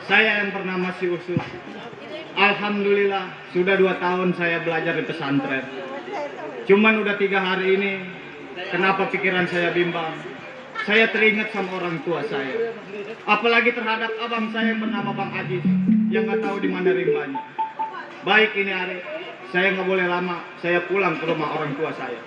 Saya yang bernama si Usus. Alhamdulillah, sudah 2 tahun saya belajar di pesantren. Cuman udah 3 hari ini, kenapa pikiran saya bimbang? Saya teringat sama orang tua saya. Apalagi terhadap abang saya yang bernama Bang Ajis, yang nggak tahu di mana rimbanya. Baik ini hari, saya nggak boleh lama, saya pulang ke rumah orang tua saya.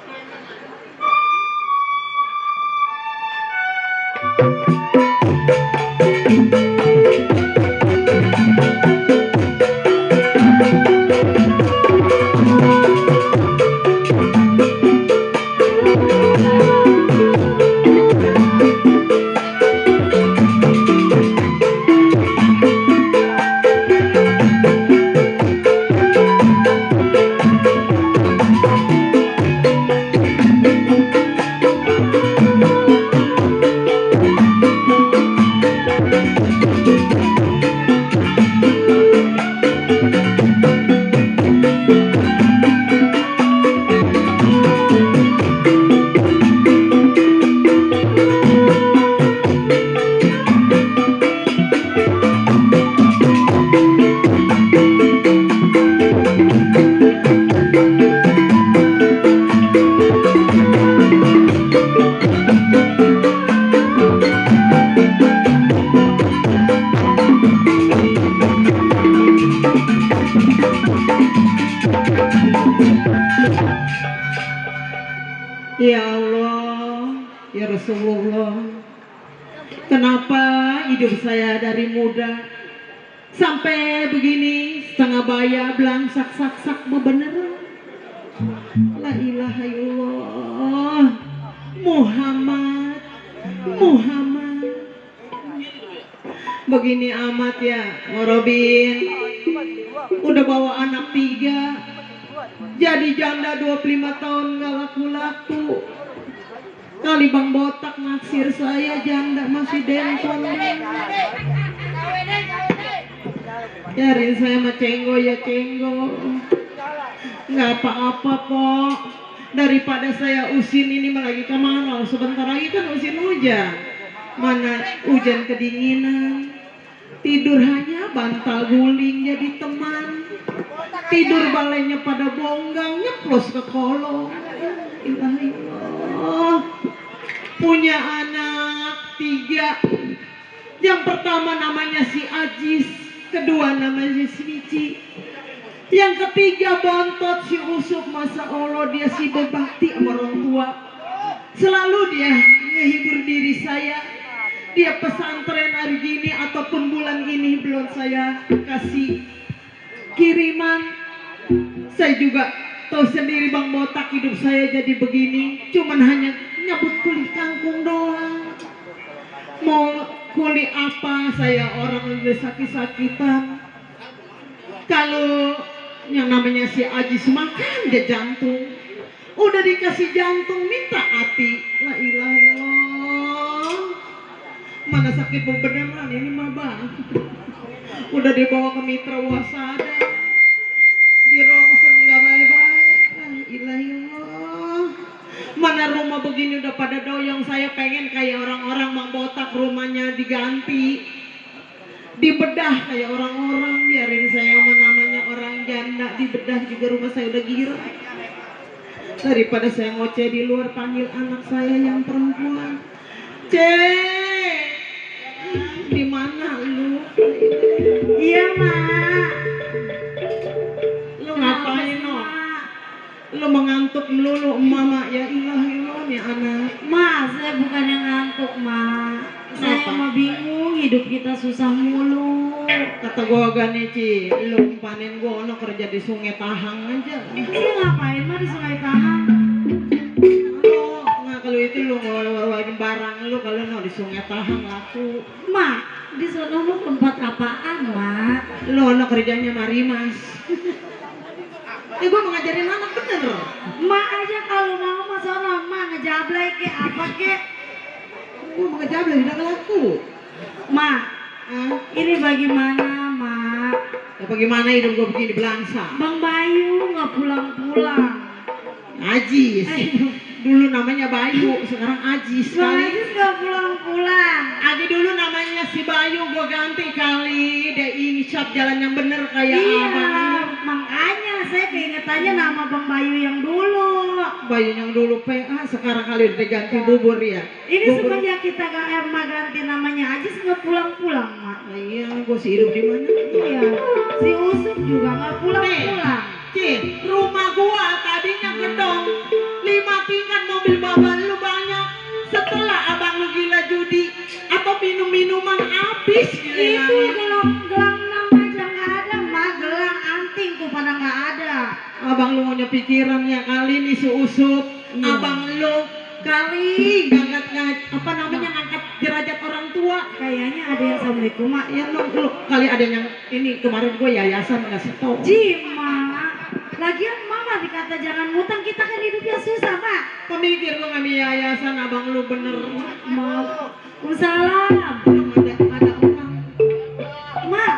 Ya Allah, ya Rasulullah, kenapa hidup saya dari muda sampai begini setengah baya belangsak sak bener. La ilaha illallah Muhammad begini amat ya Morobin, udah bawa anak 3, jadi janda 25 tahun gak laku-laku. Kali Bang Botak naksir saya janda masih dempon. Yarin saya mah cenggo ya cenggo, nggak apa-apa pok. Daripada saya usin ini malah lagi kemarau, sebentar lagi kan usin hujan. Mana hujan kedinginan, tidur hanya bantal guling jadi teman. Tidur balainya pada bonggang, nyeplos ke kolong. Ilah, punya anak 3. Yang pertama namanya si Ajis, kedua namanya si Mici, yang ketiga bontot si Usup. Masa Allah dia si berbakti sama orang tua. Selalu dia menghibur diri saya. Dia pesantren hari gini ataupun bulan ini belum saya kasih kiriman. Saya juga tahu sendiri Bang Botak, hidup saya jadi begini cuman hanya nyabut kulit kangkung doang. Mau kulit apa, saya orang udah sakit-sakitan. Kalau yang namanya si Ajis makan dia jantung, udah dikasih jantung minta hati. La ilaha illallah, mana sakit beneran ini mah Bang. Udah dibawa ke mitra wasada, di rongseng gak baik-baik. La ilaha illallah, mana rumah begini udah pada doyong. Saya pengen kayak orang-orang Bang Botak, rumahnya diganti, dibedah kayak orang-orang. Biarin saya namanya orang janda, dibedah juga rumah saya udah gila. Daripada saya ngoceh di luar, panggil anak saya yang perempuan. Cek, di mana lu? Iya mak. Lu ngapain no? Lu mengantuk melulu mama. Ya ilah nih anak. Ma, saya bukan yang ngantuk mak. Saya mah bingung, hidup kita susah mulu. Kata gua gani Ci, lu panen gua ono kerja di Sungai Tahang aja. Iya ngapain mah di Sungai Tahang? Nah kalau itu lu ngeluarin barang lu, kalau no di Sungai Tahang laku. Mak, di sana lu tempat apaan mak? Lu ono kerjanya marimas. Gua mau ngajarin anak bener. Mak aja kalau mau mah sono mak ngejablay ke apa ke? Gua mau ngejablay tidak laku. Mak, ini bagaimana mak? Ya bagaimana hidup gua begini belangsa? Bang Bayu nggak pulang-pulang. Ajis. Dulu namanya Bayu, sekarang Ajis Bang kali. Ajis nggak pulang-pulang. Adi dulu namanya si Bayu, gua ganti kali. insaf jalan yang bener kayak Iya, abang. makanya saya keingetannya nama Bang Bayu yang dulu. Bayu yang dulu PA sekarang kali udah diganti bubur ya. Ini Bubur. semenjak kita ke Emma ganti namanya Ajis nggak pulang-pulang, Mak. Nah, iya, gue sih hidup di mana? Iya, si Usuk juga nggak pulang-pulang. Cih, rumah gua tadinya gedong 5 tingkat, mobil baban lu banyak. Setelah abang lu gila judi atau minum-minuman habis gila. Itu gelang enam aja nggak ada, Mak. Gelang anting tuh pada nggak ada. Abang lu punya pikiran ya kali nih si Usup. Iya. Abang lu kali ngangkat apa namanya ngangkat derajat orang tua. Kayaknya ada yang assalamualaikum, Mak. Ya lu kali ada yang ini kemarin gue yayasan ngasih tau. Jima, lagian Mama dikata jangan ngutang, kita kan hidupnya susah, Mak. Pemikir gue ngambil yayasan, abang lu bener. Salam, Ada orang. Mak.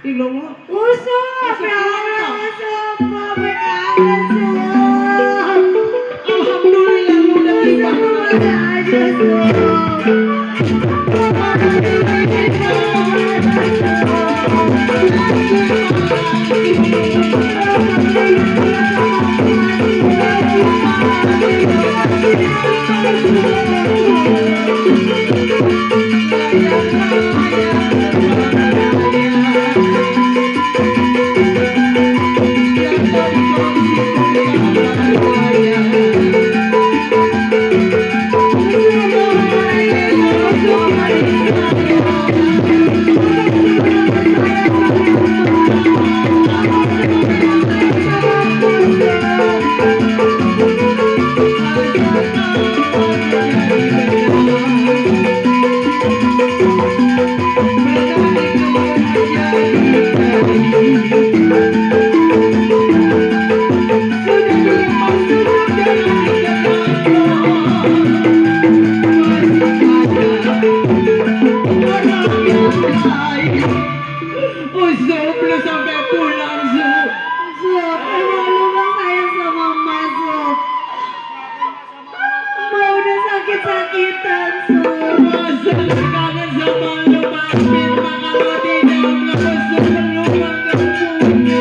Ih lo mau. Usuk, ya Allah, Usuk, Mama Usuk. Alhamdulillah udah tiba. Usup lu sampai pulang Sup. Sup, emang lu gak sayang sama Mas, Sup? Mau udah sakit-sakitan, Sup. Masa lu kangen sama lu mampir maka lo tidak ngeusuk lu enggak punya.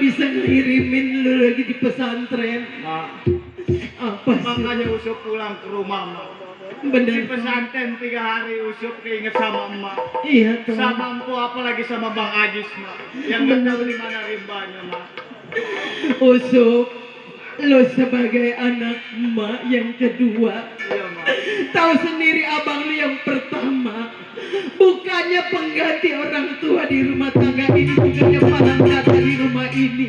bisa ngirimin lu lagi di pesantren. Mak, Apa sih? makanya Usup pulang ke rumah, Mak. Di Bener. pesantren 3 hari Usup keinget sama emak. Iya toh. Sama empu apalagi sama Bang Ajis, Mak. Yang nggak tahu di mana rimbanya, Mak. Usup, lo sebagai anak emak yang kedua, Iya, Mak. tahu sendiri abang lu yang pertama, bukannya pengganti orang tua di rumah tangga ini, bukannya palang kata di rumah ini.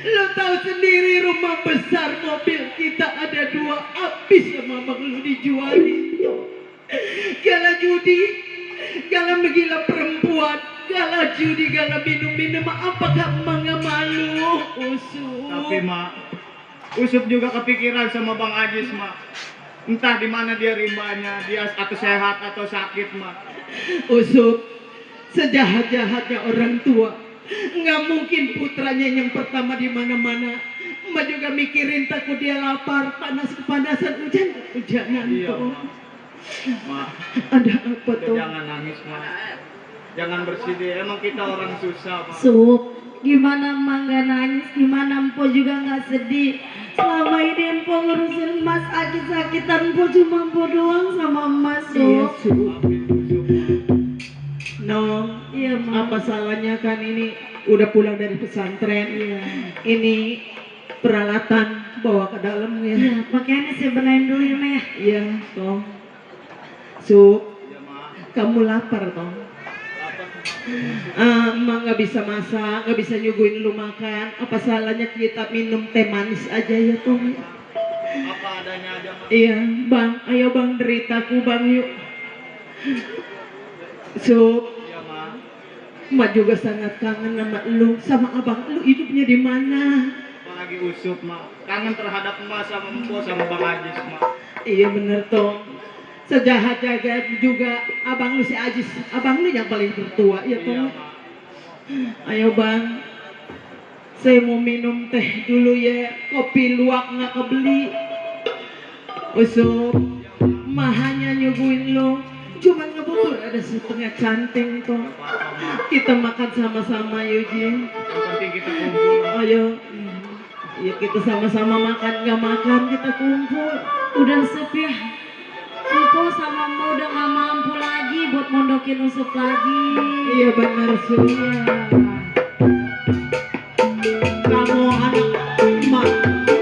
Lo tahu sendiri rumah besar mobil kita ada 2, habis sama abang lu dijualin. Gala judi, gala menggila perempuan, gala judi, gala minum-minum. Apakah emang gak malu, Usup? Tapi, Mak, Usup juga kepikiran sama Bang Ajis, Mak. Entah di mana dia rimbanya, dia atau sehat atau sakit, Mak. Usup, sejahat-jahatnya orang tua, nggak mungkin putranya yang pertama di mana-mana. Emak juga mikirin takut dia lapar, panas kepanasan, hujan-hujanan. Iya, toh. Mak. Mak, Ada apa udah tuh? jangan nangis, Mak. Jangan bersedih, emang kita orang susah, Mak. Sup, gimana emak gak nangis, gimana empo juga gak sedih. Selama ini empo ngurusin emas sakit-sakitan, empo cuma empo doang sama emas, Iya, Sup. Sup. Maafin Usup. Nong, Iya, Mak. apa salahnya kan ini udah pulang dari pesantren. Iya. Ini peralatan bawa ke dalam ya. Iya, pakaiannya saya benahin dulu ya, Mak ya. Iya, toh. Sup, Iya, Mak. kamu lapar toh? Apa? Emak nggak bisa masak, nggak bisa nyuguhin lu makan. Apa salahnya kita minum teh manis aja ya toh? Apa adanya aja, Mak. Iya, bang, ayo bang deritaku bang yuk. Sup, Iya, Mak. emak juga sangat kangen sama lu, sama abang lu hidupnya di mana? Apalagi Usup, Mak. Kangen terhadap emak sama empo sama Bang Ajis, Mak. Iya bener toh. Sejahat-jahat juga abang lu si Ajis, abang lu yang paling tertua ya Iya, toh. Mak. Ayo bang, saya mau minum teh dulu ya. Kopi luwak nggak kebeli. Usup, mahanya nyuguhin lo. Cuma ngebubur ada setengah canting toh. Apa-apa, Mak. Kita makan sama-sama yuk Ji. Yang penting kita kumpul, Mak. Ayo. Ya kita sama-sama makan, nggak makan kita kumpul. Udah Sup ya. Empo sama emak udah gak mampu lagi buat mondokin Usup lagi. Iya bener Sup. Iya. Kamu anak emak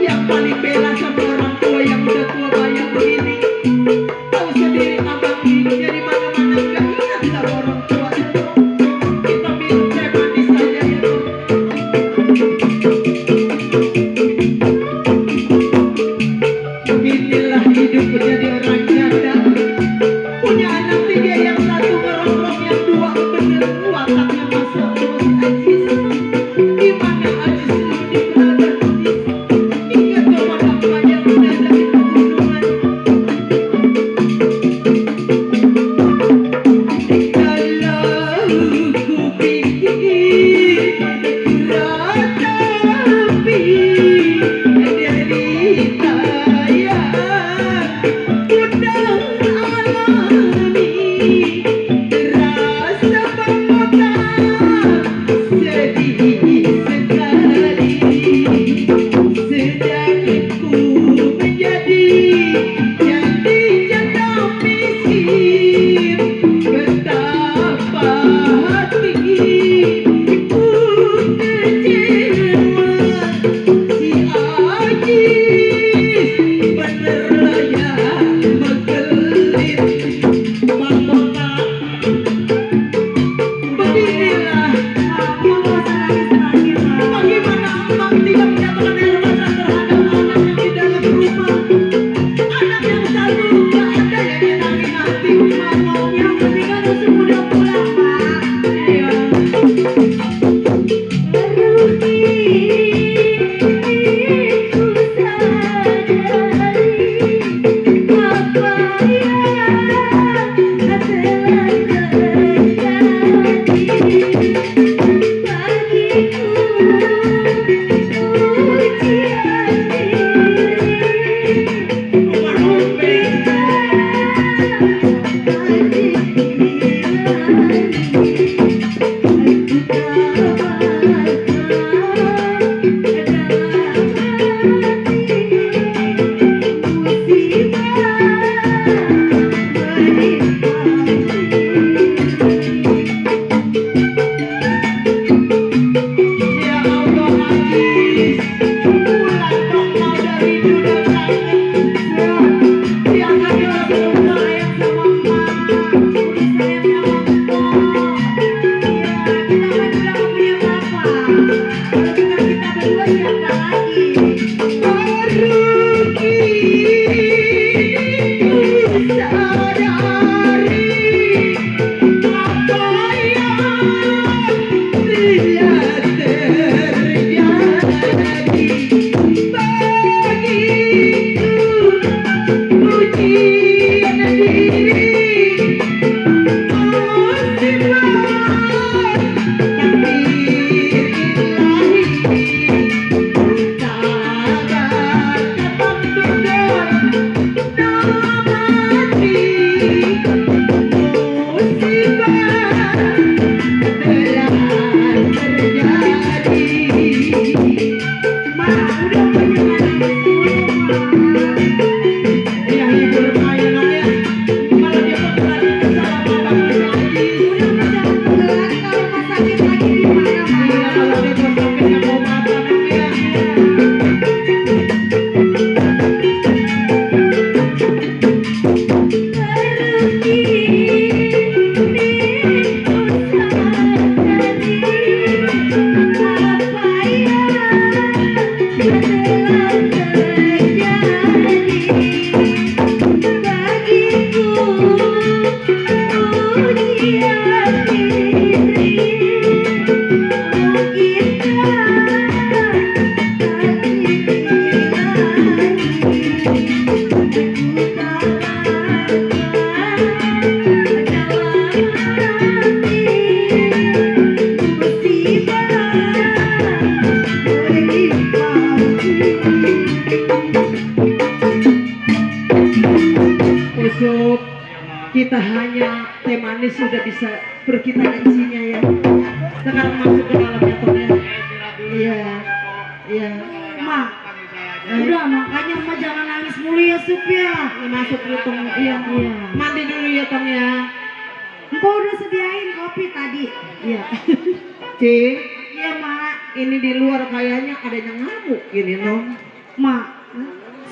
yang paling bela sama orang tua yang udah tua bayang begini. Tahu sendiri abang hidupnya di mana-mana nggak ingat sama orang tua itu. Kita minum teh manis aja ya toh. Beginilah hidup menjadi orang janda. Punya anak 3, yang 1 ngerongrong, yang 2 bener wataknya masuk. manis sudah bisa berkita isinya ya. Sekarang masuk ke dalamnya Tong ya. Iya, iya. Mak, udah makanya emak jangan nangis mulu ya Sup ya. Masuk dulu Tong. Iya, Iya. mandi dulu ya Tong ya. Empok udah sediain kopi tadi. Iya. Cing, Iya mak. ini di luar kayaknya ada yang ngamuk gini Nong. Mak,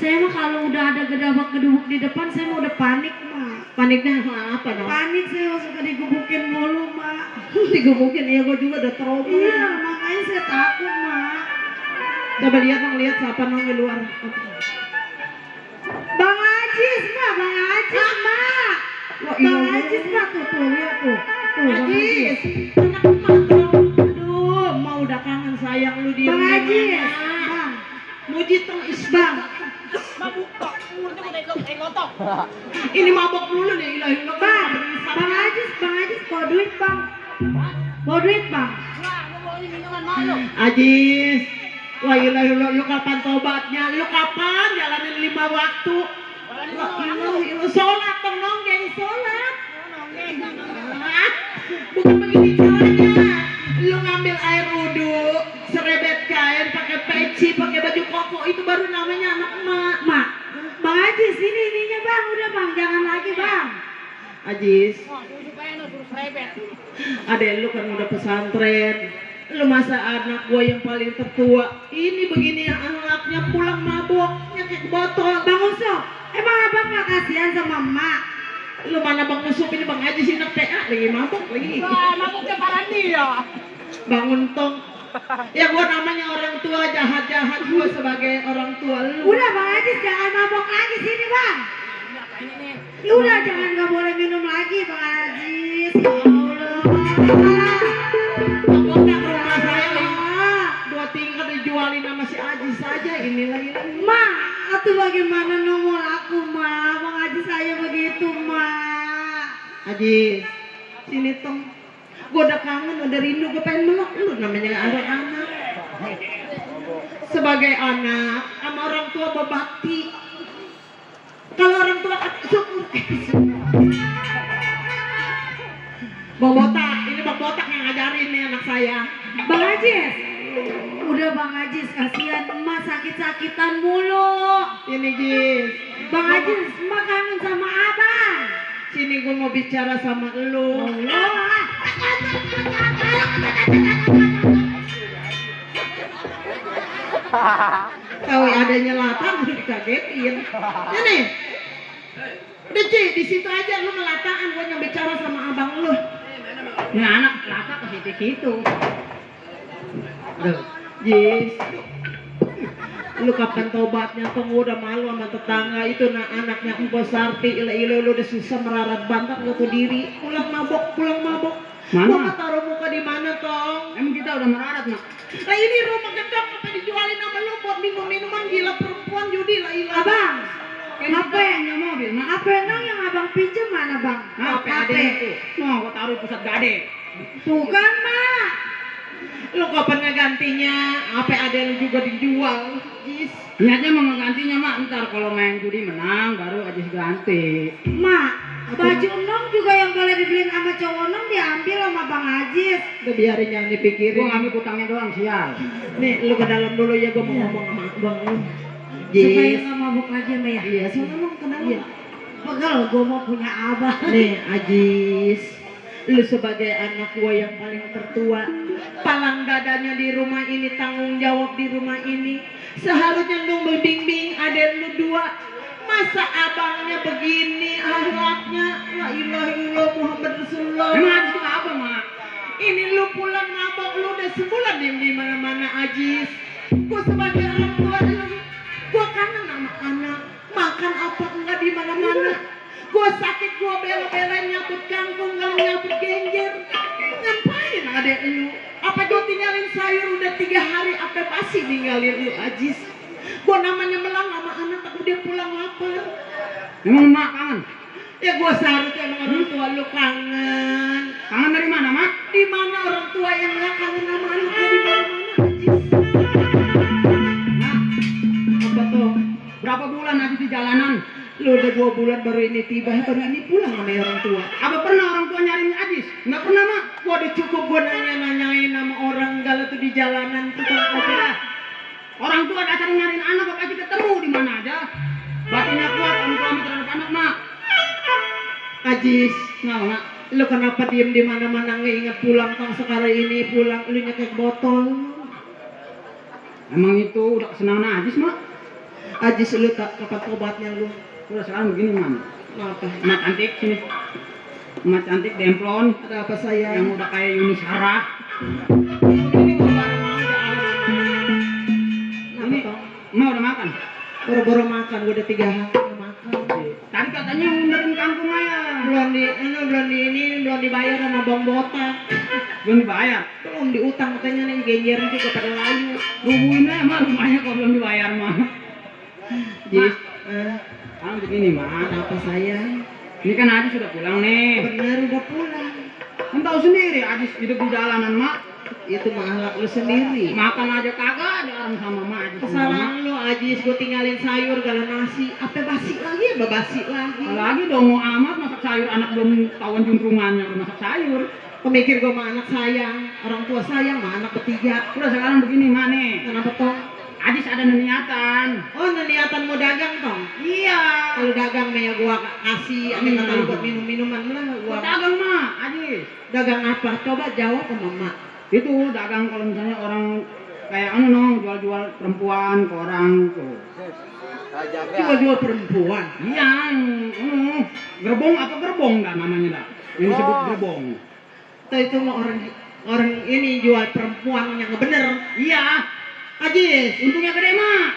saya mah kalau udah ada gedabak-gedubuk di depan saya mau udah panik mak. Paniknya apa Nong? Panik saya suka digebukin mulu mak. Digebukin ya, gue juga udah trauma. Iya makanya saya takut mak. Coba lihat Nong, lihat siapa Nong di luar. Bang Ajis mak, Bang Ajis mak. Wah, Bang iya. Ajis mak tuh lihat tuh. Tuh Bang Ajis, Ajis. anak emak Tong. Aduh, mau udah kangen sayang lu dia. Bang Ajis. Bang. Muji Tong Bang. Ini mabok dulu nih, ilahi lu. Bang. Bang Ajis bawa duit bang. Bawa duit bang. Ajis, wah ilahi lu kapan tobatnya? Lu kapan jalanin 5 waktu? Lu sholat Tong Nong, geng sholat. Bukan begini caranya. Lu ngambil air wudhu, serebet kain, pakai peci, pakai baju koko, itu baru namanya anak emak. Mak. Bang Ajis ini ininya bang. Udah bang jangan lagi bang. Ajis, adek lu kan udah pesantren. Lu masa anak gua yang paling tertua ini begini yang anaknya pulang mabok, nyakit botol. Bang Usop. Emang abang gak kasihan sama emak? Lu mana Bang Musup ini, Bang Ajis ini PA lagi mabok lagi. Mabuknya parah nih ya. Bangun Tong. Ya gua namanya orang tua jahat-jahat, gua sebagai orang tua lu. Udah Bang Ajis jangan mabok lagi sini bang. Ya udah jangan gak boleh minum lagi Bang Ajis. Ya Allah. Pokoknya rumah saya nih, 2 tingkat dijualin sama si Ajis saja, inilah ini. Mak, itu bagaimana nomor aku mak? Bang Ajis saya begitu mak. Ajis, sini Tong. Gue udah kangen, udah rindu, gue pengen meluk lu, namanya anak-anak. Sebagai anak, sama orang tua berbakti. Kalau orang tua syukur. Bang Botak, ini Bang Botak yang ngajarin nih anak saya. Bang Ajis, udah Bang Ajis kasihan emak sakit-sakitan mulu. Ini Jis, Bang Ajis, emak kangen sama abang. sini gue mau bicara sama lu. Allah. Tahu adanya latan udah dikagetin. Ini, udah Ci, di situ aja lu ngelataan, gue yang bicara sama abang lu. Ini anak laka ke situ-situ. Jis, lu kapan tobatnya? Tuh udah malu sama tetangga itu, nah anaknya Mbok Sarti, ile-ile lu udah susah merarat bantat gak tuh diri, pulang mabok. Mana? Gua mau taruh muka di mana Tong? Emang kita udah merarat mak. Lah ini rumah gedang apa dijualin sama lu buat minum-minuman, gila perempuan judi lah ilah. Abang, Kan HP kita punya mobil mak. HP nang yang abang pinjem mana bang? HP ade itu. Mau gua taruh di pusat gade. Bukan mak. Lu kapan gantinya? HP ada lu juga dijual. Jis. Niatnya mau ngegantinya mak, ntar kalau main judi menang baru Ajis ganti. Mak, baju Nong juga yang boleh dibeliin sama cowok Nong diambil sama Bang Ajis. Udah biarin jangan dipikirin. Gua ngambil utangnya doang sial. Nih lu ke dalam dulu ya, gua mau ngomong sama abang lu. Supaya Jis. nggak mabuk lagi mbak ya. Iya, soalnya lu kenal. Iya. Pegel, gue mau punya abang. Nih Ajis, lu sebagai anak gua yang paling tertua, palang dadanya di rumah ini, tanggung jawab di rumah ini, seharusnya lu membimbing adek lu 2. Masa abangnya begini akhlaknya? La ilaha illallah Muhammad Rasulullah. Emang Ajis itu apa mak? Ini lu pulang mabok, lu udah sebulan diem di mana-mana Ajis. Gua sebagai orang tua lu, gua kangen sama anak. Makan apa enggak di mana-mana. Gua sakit, gua bela-belain nyabut kangkung, kalau nyabut genjer. Ngapain adek lu? Apa gua tinggalin sayur udah 3 hari, apa pasti ninggalin lu Ajis? Gua namanya melang sama anak, tapi dia pulang lapar. Emang mak kangen? Ya gua seharusnya emang orang tua lu kangen. Kangen dari mana mak? Di mana orang tua yang nggak kangen sama anaknya, di mana-mana Ajis? Mak, Apa tuh? berapa bulan Ajis di jalanan? Lu udah 2 bulan baru ini tiba, baru ini pulang sama orang tua. Apa pernah orang tua nyariin Ajis? Nggak pernah, Mak. Gua udah cukup gua nanya-nanyain sama orang galau tuh di jalanan tuh kan kopi. Orang tua dasar nyariin anak apa aja ketemu di mana aja. Batinnya kuat orang tua sama terhadap anak, Mak. Ajis, Kenapa, Mak? lu kenapa diem di mana-mana ngeinget pulang tang sekarang ini pulang lu nyekek botol. Emang itu udah kesenangan Ajis, Mak. Ajis lu tak kapan tobatnya lu? Udah sekarang begini, Man. Apa? Emak cantik sini. Emak cantik demplon Ada apa sayang? yang udah kayak Yuni Sarah. Ini gua baru mau udah Ini Emak udah makan. boro-boro makan, gua udah 3 hari makan. Tadi katanya ngunderin kangkung ayam. Belum dibayar sama Bang Botak. Belum dibayar. Belum diutang katanya nih genjer juga pada layu. Rubuhin aja, Mak, rumahnya kok belum dibayar, Mak. Jis, Sekarang begini, Mak. apa sayang? Ini kan Ajis sudah pulang nih. Bener udah pulang. Kan tahu sendiri Ajis hidup di jalanan, Mak. Itu malah lu sendiri. Makan aja kagak ada orang sama Mak Ajis. Kesalahan lu Ajis, gua tinggalin sayur galau nasi. Apa basi lagi ya, basi lagi. Lagi dong mau amat masak sayur, anak belum tahuan juntrungannya udah masak sayur. Pemikir gua sama anak sayang, orang tua sayang sama anak ketiga. Udah sekarang begini, Mak nih. Kenapa toh? Ajis ada niatan. Oh, niatan mau dagang toh? Iya. Kalau dagang nih ya gua kasih, ada kata lu buat minum-minuman lah gua. Buat dagang, Mak, Ajis. Dagang apa? Coba jawab sama Mak. Itu dagang kalau misalnya orang kayak anu no, jual-jual perempuan ke orang tuh. Jual-jual perempuan. Iya, gerbong apa gerbong dah namanya dah. Yang disebut gerbong. Tuh itu mah orang ini jual perempuan yang nggak bener. Iya, Ajis, untungnya gede, Mak.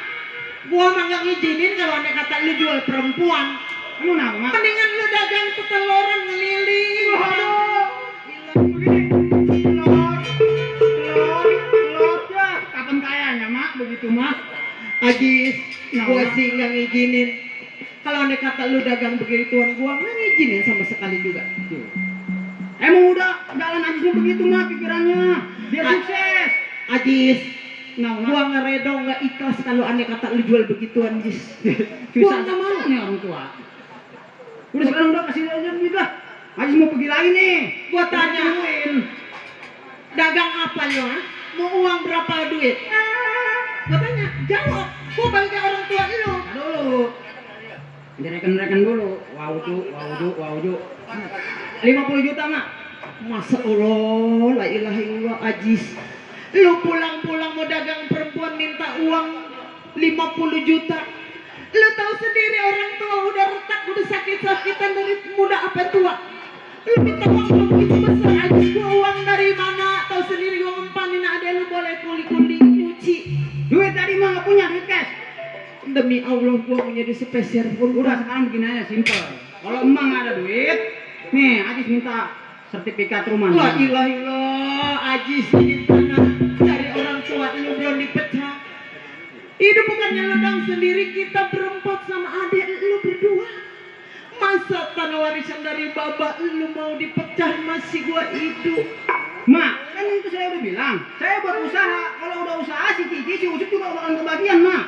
gua mah nggak ngizinin kalau aneh kata lu jual perempuan. Kamu kenapa, Mak? Mendingan lu dagang teteloran ngeliling. Waduh. Begini. Telur ya. Kapan kayanya, Mak? Begitu, Mak. Ajis, Nah, gua Mak. sih nggak ngizinin. Kalau aneh kata lu dagang begituan, gua nggak ngizinin sama sekali juga. Emang udah jalan Ajisnya begitu, Mak, pikirannya. Biar Ah. sukses. Ajis, Nah, Mak. gua ngeredo nggak ikhlas kalau aneh kata lu jual begituan, Jis. Bisa Gua nggak mau. nih orang tua. Udah sekarang udah kasih aja duit lah. Ajis mau pergi lagi nih. Gua tanya, Tungguin. dagang apa lu? Ha? Mau uang berapa duit? Gua tanya, jawab. Gua balik ke orang tua lu. Nah, dulu. Direken-reken dulu. Wow, ju. 50 juta, Mak. Masa Allah, la ilaha illallah, Ajis. Lu pulang-pulang mau dagang perempuan minta uang 50 juta. Lu tahu sendiri orang tua udah retak, udah sakit-sakitan dari muda apa tua. Lu minta uang begitu besar, Ajis. Gua uang dari mana? Tahu sendiri gua ngempanin ada lu boleh kuli-kuli nyuci. Duit tadi mah nggak punya duit cash. Demi Allah gua mau jadi spesial pun Udah sekarang begini aja simple. Kalau emang nggak ada duit, nih Ajis minta sertifikat rumah. La ilaha illallah, Ajis ini tanah dari orang tua lu belum dipecah. Hidup bukannya lu dang sendiri, kita berempat sama adik lu berdua. Masa tanah warisan dari baba lu mau dipecah masih gua hidup. Mak, kan itu saya udah bilang, saya buat usaha. Kalau udah usaha si Cici, si Ucup juga bakalan kebagian, Mak.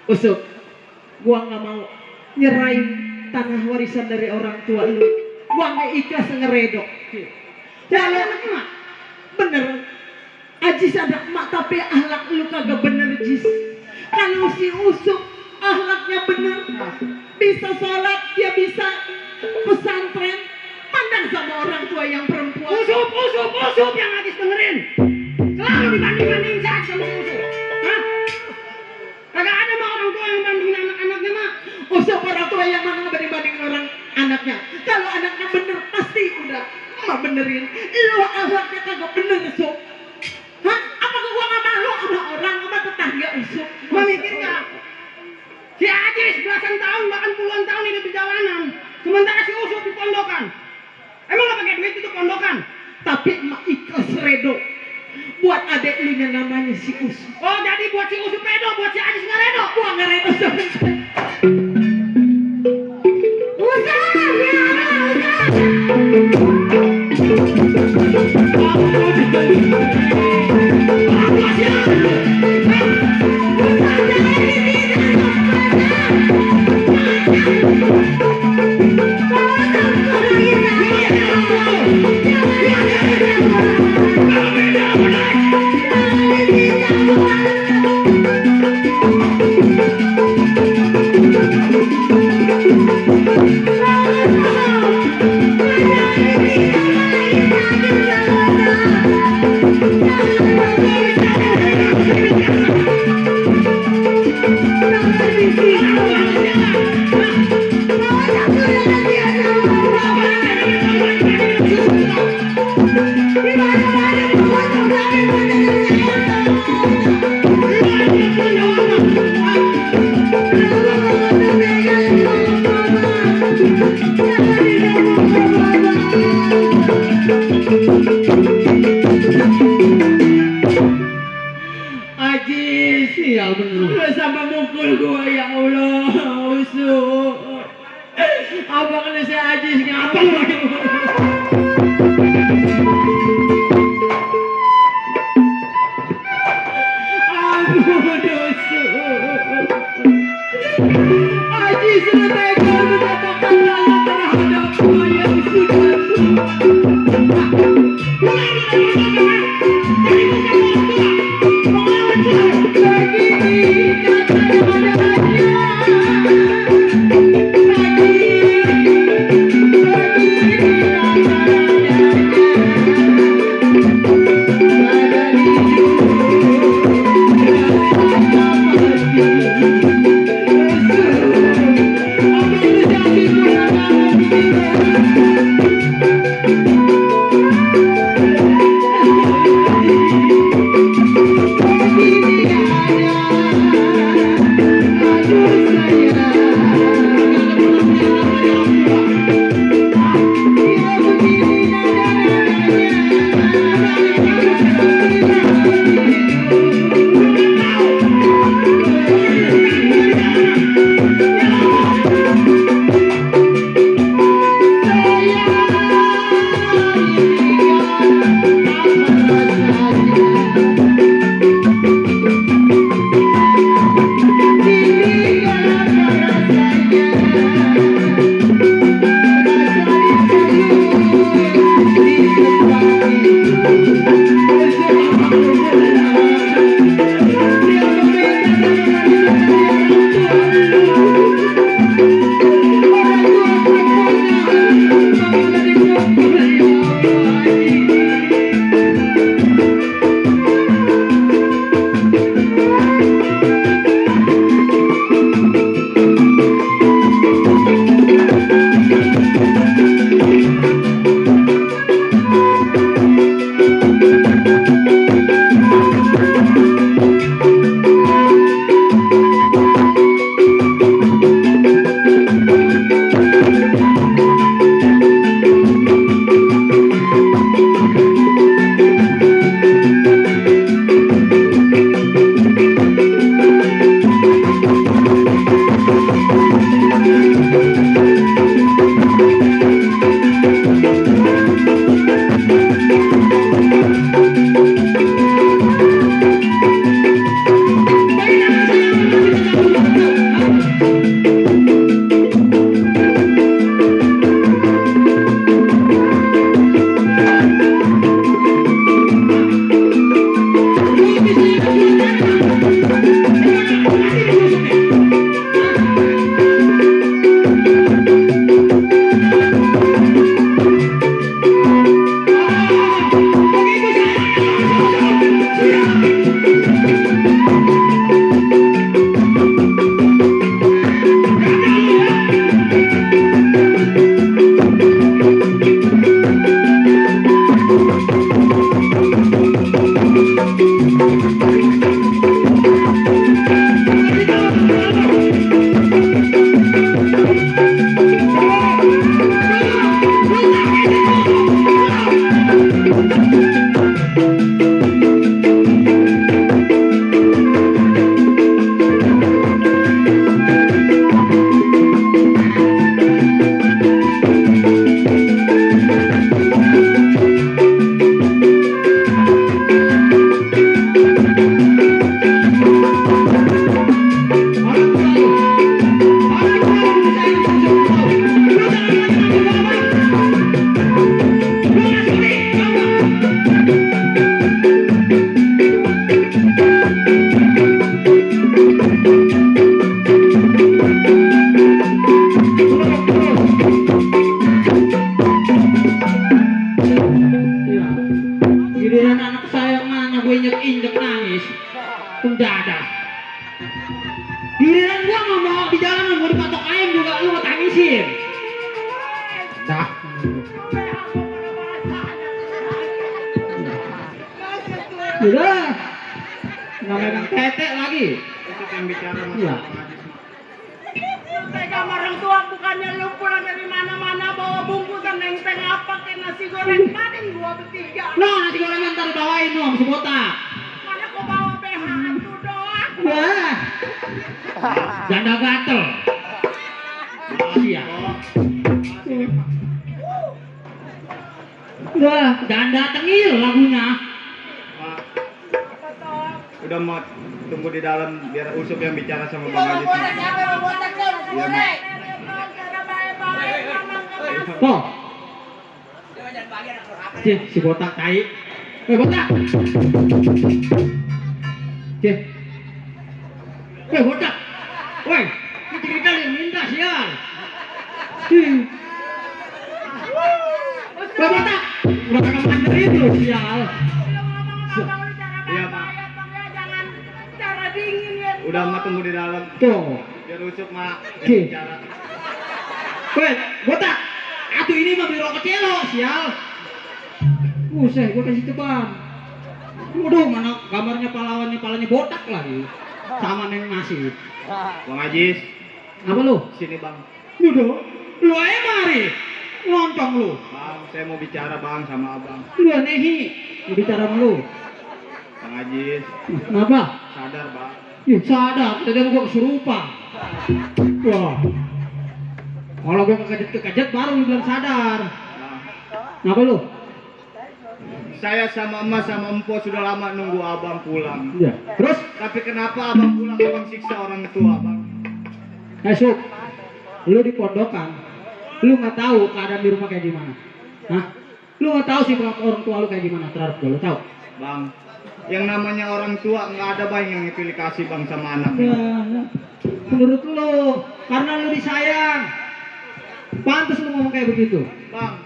Usuk, gua nggak mau nyerahin tanah warisan dari orang tua lu. Gua nggak ikhlas ngeredok. Jadi anaknya, Mak. Bener, Ajis anak mak tapi ahlak lu kagak bener, Jis. Kalau si Usuk ahlaknya bener, bisa sholat, dia bisa pesantren, pandang sama orang tua yang perempuan. Usup yang Ajis dengerin. Selalu dibanding-bandingin saya sama Usup. Hah? Kagak ada mah orang tua yang bandingin anak-anaknya, Mak. Usuk orang tua yang mana banding-bandingin orang anaknya. Kalau anaknya bener pasti udah emak benerin. Lu ahlaknya kagak bener, Usuk. Hah? Apa gua nggak malu sama orang, sama tetangga, Usuk? Mak mikir nggak? Si Ajis belasan tahun bahkan puluhan tahun hidup di jalanan, sementara si Usup di pondokan. Emang nggak pakai duit itu pondokan? Tapi emak ikhlas redo buat adek lu yang namanya si Usuk. Oh jadi buat si Usup pedo, buat si Ajis nggak redo? Gua nggak redo sama sekali. Ajis, ya bener. Sampai mukul gua ya Allah, usuk. Apa kena si Ajis ngapa? Ampun usuk. Ajis sudah tega menyatakan lalu terhadap gua yang sudah tua. Udah. Nggak megang tete lagi. Itu yang bicara Iya. Pegang orang tua bukannya lu pulang dari mana-mana bawa bungkusan nenteng apa kayak nasi goreng paling gua bertiga. Nah, nasi goreng ntar dibawain dong, si botak. Mana kau bawa BH tuh dong. Janda gatel. Siap. Wah, janda tengil lagunya. Mak, udah mau tunggu di dalam biar Usup yang bicara sama Bang Ajis. Iya, Mak. Toh. Si botak tai. Botak. Botak. Woi, ini cerita yang minta sial. Botak. Udah kagak makan dari itu sial. Iya, Mak. Jangan cara dingin ya. Udah mau tunggu di dalam Tuh. biar Usup Mak yang Oke. bicara. Woi, botak. Atuh ini mah biro kecelo sial. Buset, gua kasih teban. Waduh, mana gambarnya pahlawannya palanya botak lagi. Sama neng nasi. Bang Ajis, Apa lu? sini Bang. Udah. Lu aja mari. Loncong lu. Bang, saya mau bicara Bang sama Abang. Lu nehi. Mau bicara sama lu. Bang Ajis, Kenapa? sadar Bang. Ya sadar, tadi gua kesurupan. Wah. Kalau gua kekajet baru lu bilang sadar. Bang, Kenapa lu? saya sama emas sama empo sudah lama nunggu Abang pulang. Iya. Terus? Tapi kenapa Abang pulang Abang siksa orang tua Bang? Sup, lu di pondokan, lu nggak tahu keadaan di rumah kayak gimana, hah? Lu nggak tahu sih orang tua lu kayak gimana terhadap gua, lu tahu? Bang, yang namanya orang tua nggak ada Bang yang pilih kasih Bang sama anaknya. Ya, menurut lu, karena lu disayang, pantas lu ngomong kayak begitu. Bang,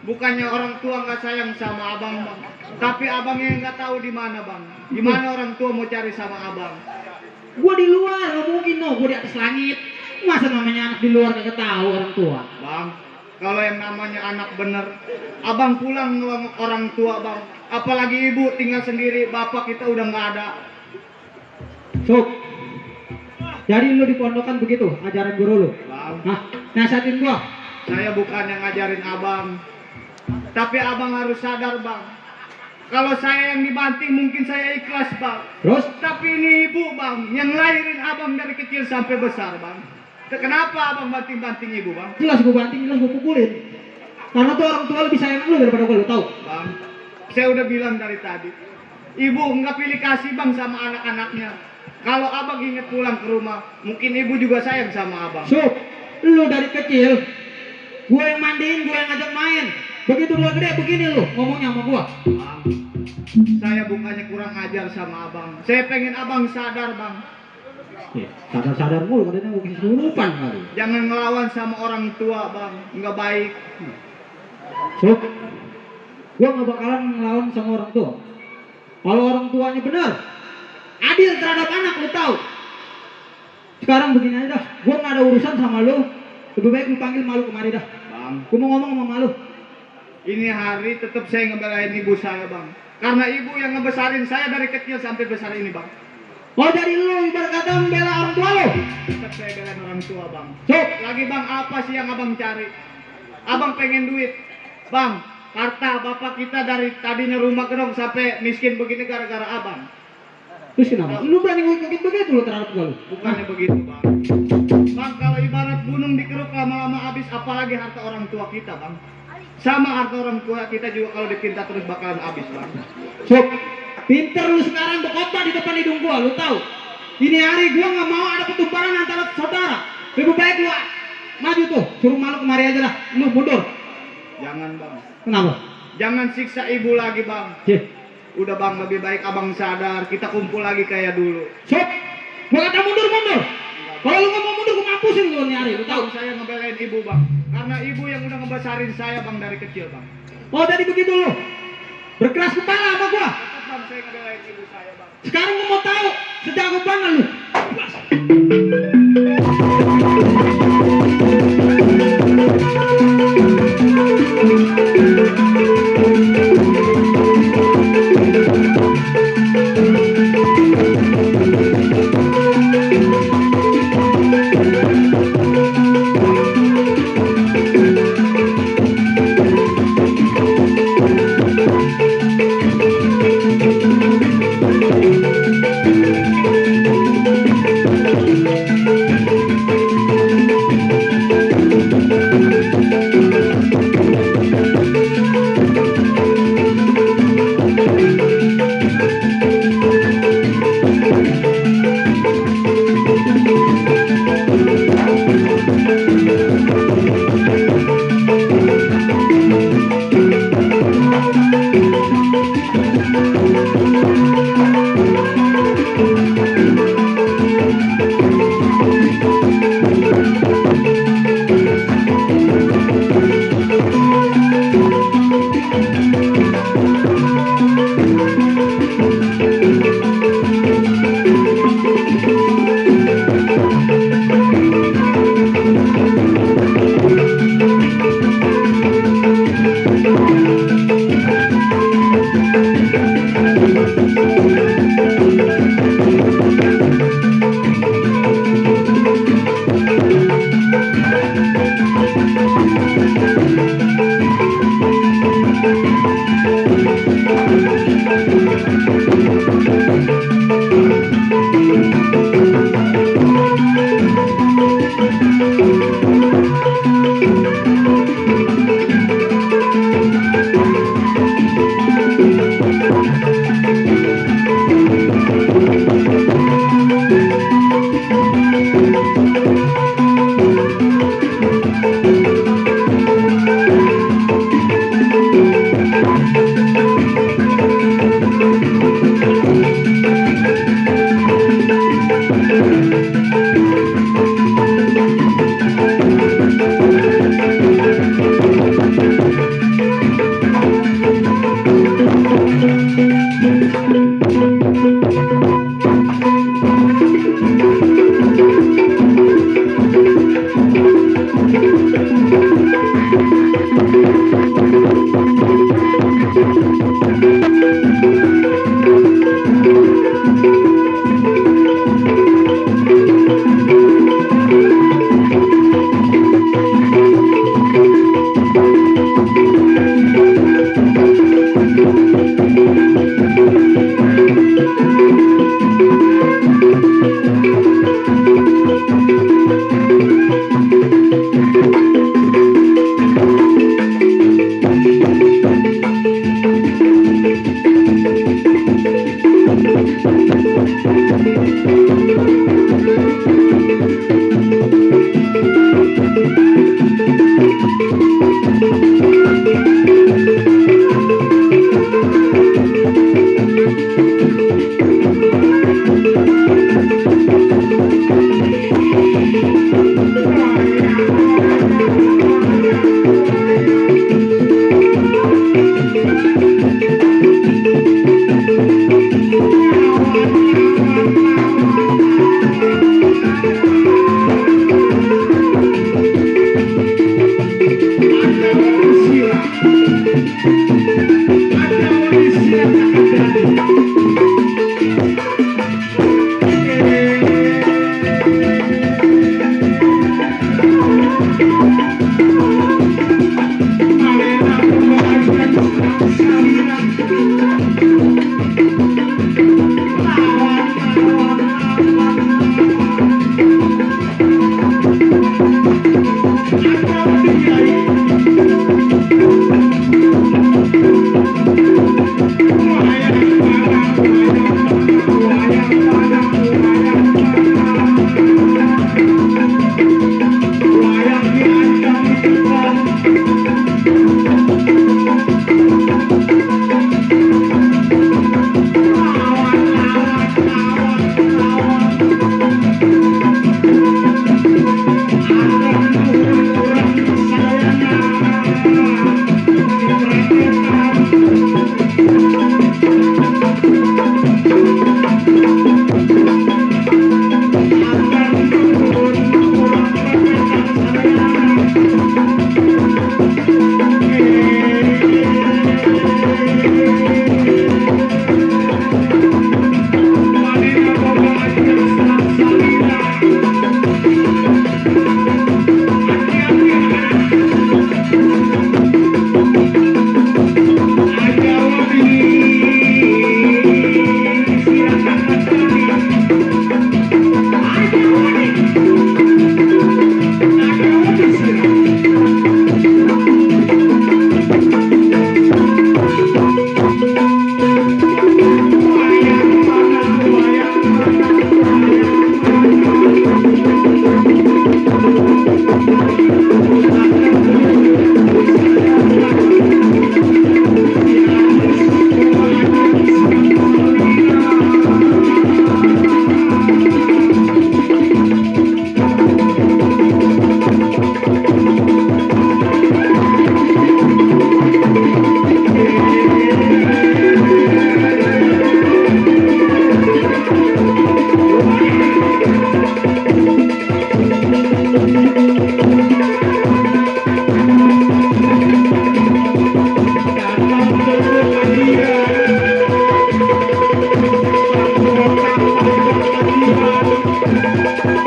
bukannya orang tua nggak sayang sama Abang Bang, tapi Abangnya nggak tahu di mana Bang. Di mana orang tua mau cari sama Abang? Gua di luar, nggak mungkin no, gua di atas langit. Masa namanya anak di luar kagak tahu orang tua? Bang, kalau yang namanya anak bener, Abang pulang ngelong orang tua Bang. Apalagi ibu tinggal sendiri, bapak kita udah nggak ada. Sup, jadi lu di pondokan begitu, ajaran guru lu? Bang, Hah? Nasihatin gua. saya bukan yang ngajarin Abang, tapi Abang harus sadar Bang. Kalau saya yang dibanting mungkin saya ikhlas Bang. Terus? Tapi ini ibu Bang, yang lahirin Abang dari kecil sampai besar Bang. Kenapa Abang banting-banting ibu Bang? Jelas gua banting, jelas gua pukulin. Karena tuh orang tua lebih sayang lu daripada gua, lu tahu? Bang, saya udah bilang dari tadi, ibu nggak pilih kasih Bang sama anak-anaknya. Kalau Abang inget pulang ke rumah, mungkin ibu juga sayang sama Abang. Sup, lu dari kecil, gua yang mandiin, gua yang ngajak main. Begitu lu gede begini lu ngomongnya sama gua. Bang, saya bukannya kurang ajar sama Abang. Saya pengen Abang sadar Bang. Sadar-sadar mulu, katanya gua kesurupan kali. Jangan ngelawan sama orang tua Bang, nggak baik. Sup, gua nggak bakalan ngelawan sama orang tua. Kalau orang tuanya benar, adil terhadap anak, lu tahu. Sekarang begini aja dah, gua nggak ada urusan sama lu. Lebih baik lu panggil malu kemari dah. Bang, Gua mau ngomong sama malu. ini hari tetap saya ngebelain ibu saya Bang. Karena ibu yang ngebesarin saya dari kecil sampai besar ini Bang. Oh, jadi lu ibarat kata membela orang tua lu. Tetap saya belain orang tua Bang. Sup, Lagi Bang, apa sih yang Abang cari? Abang pengen duit. Bang, harta bapak kita dari tadinya rumah gedong sampai miskin begini gara-gara Abang. terus kenapa? Lu berani ngomongin begitu lu terhadap gua lu? Bukannya begitu Bang. Bang, kalau ibarat gunung dikeruk lama-lama habis, apalagi harta orang tua kita Bang. Sama harta orang tua kita juga kalau dipinta terus bakalan habis Bang. Sup, pinter lu sekarang berkhotbah di depan hidung gua, lu tahu? Ini hari gua nggak mau ada pertumpahan antara saudara. Lebih baik gua maju tuh, suruh malu kemari aja dah. Lu mundur. Jangan Bang. Kenapa? Jangan siksa ibu lagi Bang. Cih, Udah Bang, lebih baik Abang sadar, kita kumpul lagi kayak dulu. Sup, gua kata mundur. Kalau lu nggak mau mundur, gua mampusin lu nih hari, lu tahu? Tahu saya ngebelain ibu Bang. Karena ibu yang udah ngebesarin saya Bang dari kecil Bang. Oh, jadi begitu lu. Berkeras kepala sama gua. Tetap Bang saya ngebelain ibu saya Bang. Sekarang gua mau tahu sejago mana lu.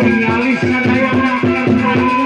Tinggali sadayana kertanmu.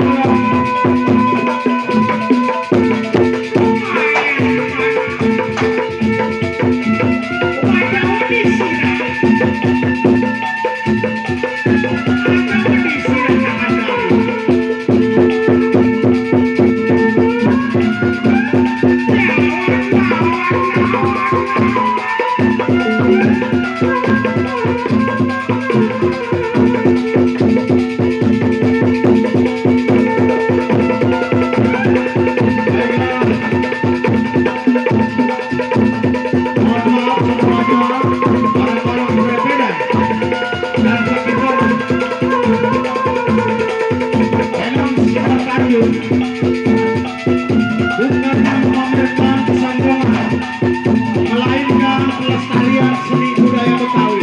Bukan pemerintahan kesanggungan, melainkan pelestarian seni budaya Betawi.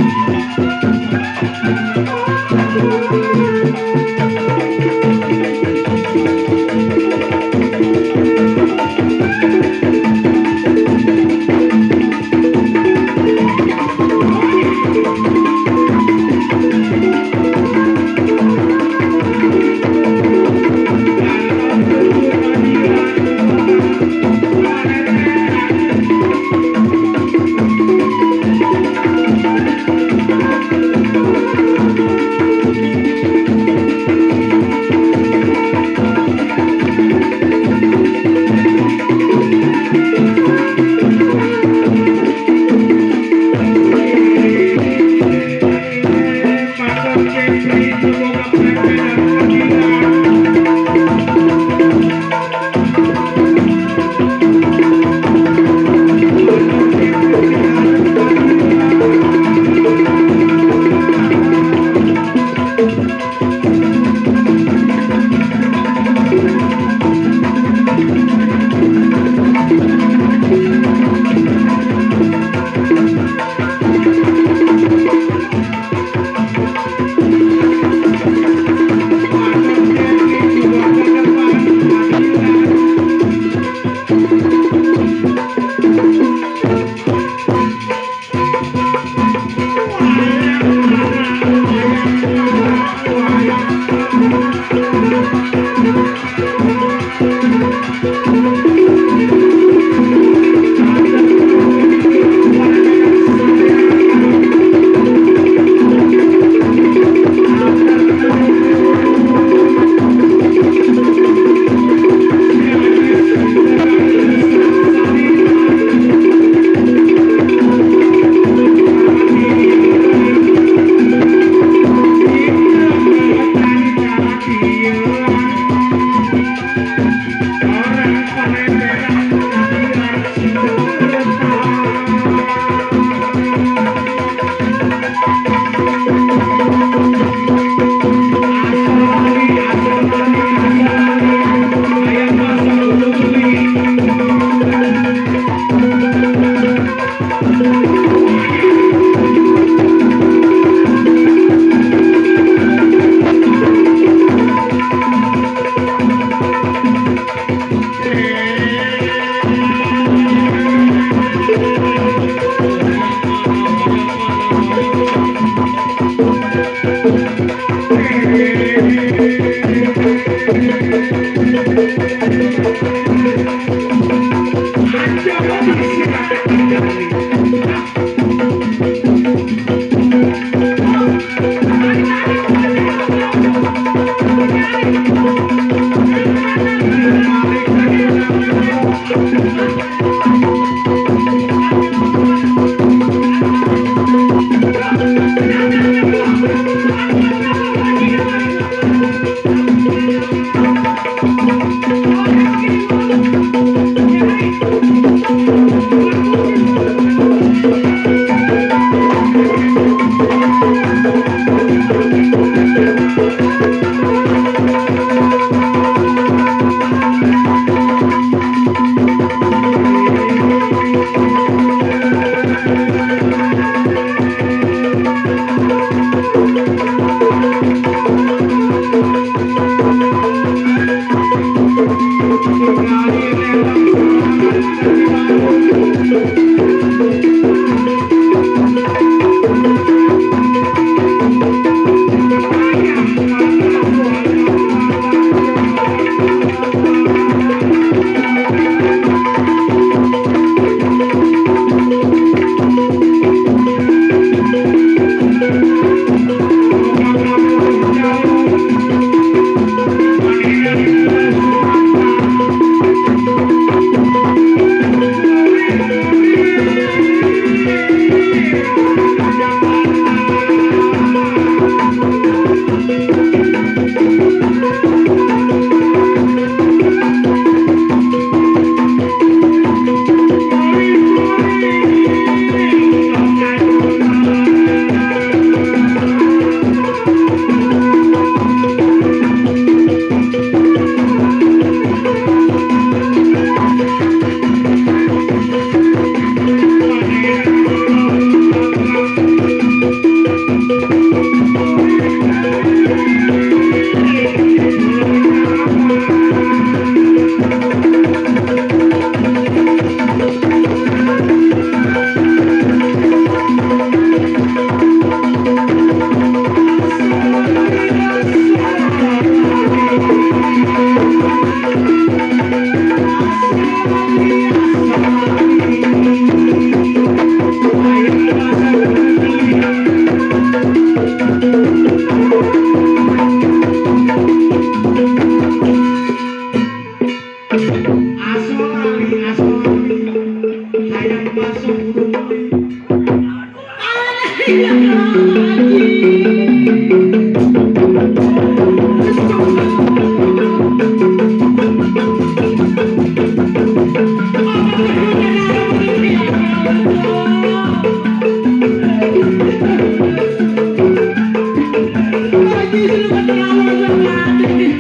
Aji lu keterlaluan sama Aji.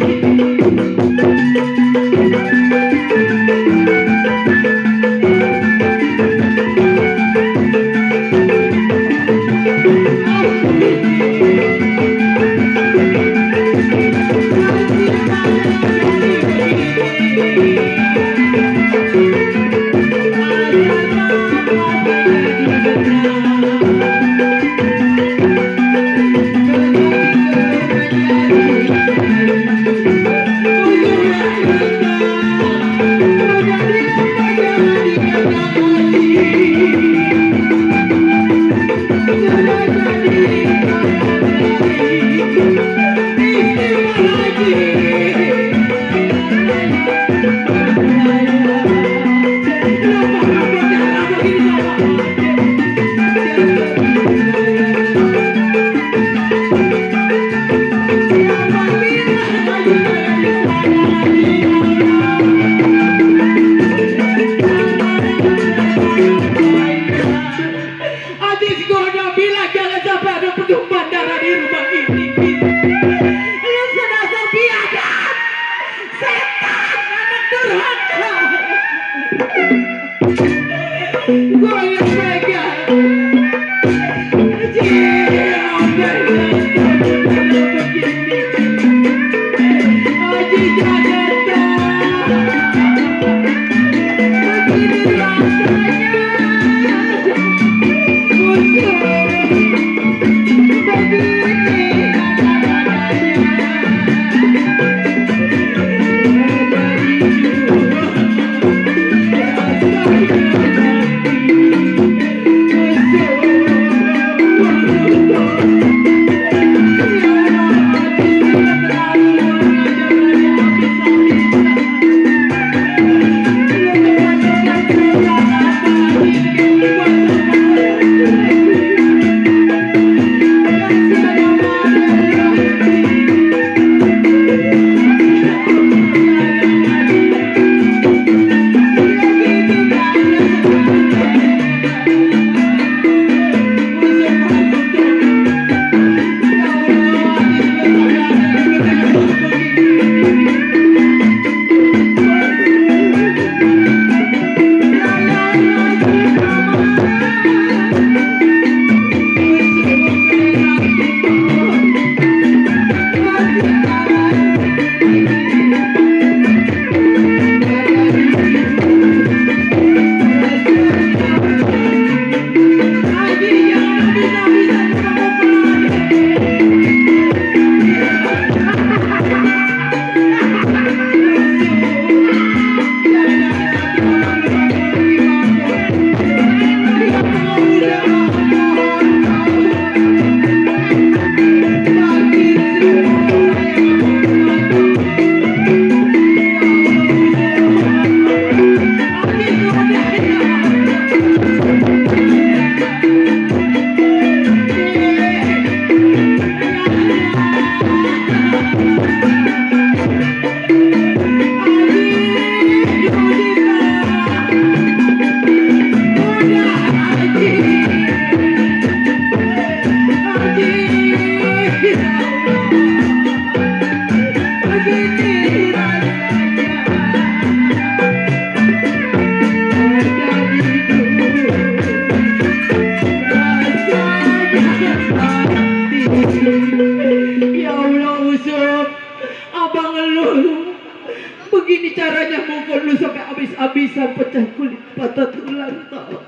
habis-habisan pecah kulit patah tulang tau.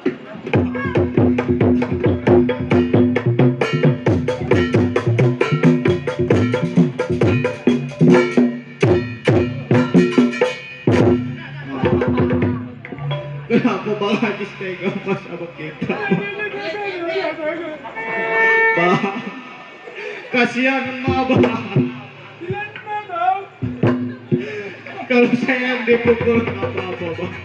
Kenapa Bang Haji tega pas sama kita? Bang, kasihan emak Bang. Kalau saya yang dipukul nggak apa-apa Bang.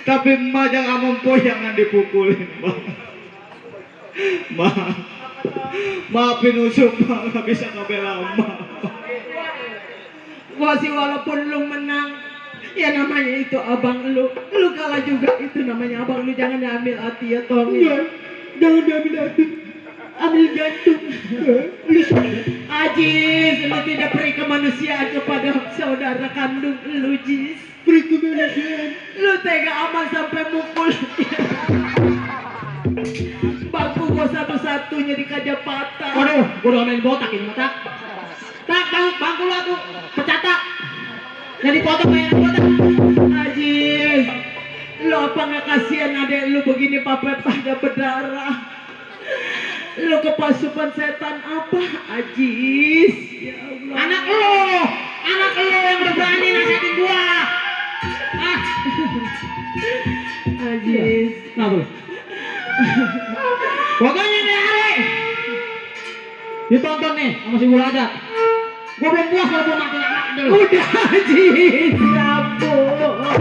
Tapi emak jangan mempoy jangan dipukulin Bang. Bang, maafin Usuk Bang, nggak bisa ngebela emak. Gua sih walaupun lu menang, ya namanya itu abang lu kalah juga, itu namanya abang lu. Jangan diambil hati ya tolong ya. Jangan diambil hati, ambil jantung. Aji Ajis, lu tidak beri kemanusiaan kepada saudara kandung lu, Jis. Beri kemanusiaan. Lu tega amat sampai mukul. Bangku gua satu-satunya di kaca patah. Waduh, gua udah main botak ini mata. Tak, bangku lu aku pecah tak. Jadi potong kayak botak. Ajis, lu apa nggak kasihan adek lu begini papet pada berdarah? Lu kepasukan setan apa, Ajis? Ya Allah. Anak lu yang udah berani nasihatin gua. Ah, Ajis. kenapa lu? Pokoknya nih hari ditonton nih sama si Gula aja. Gua belum puas kalau gua mati anak dulu. Udah, Ajis, sampun.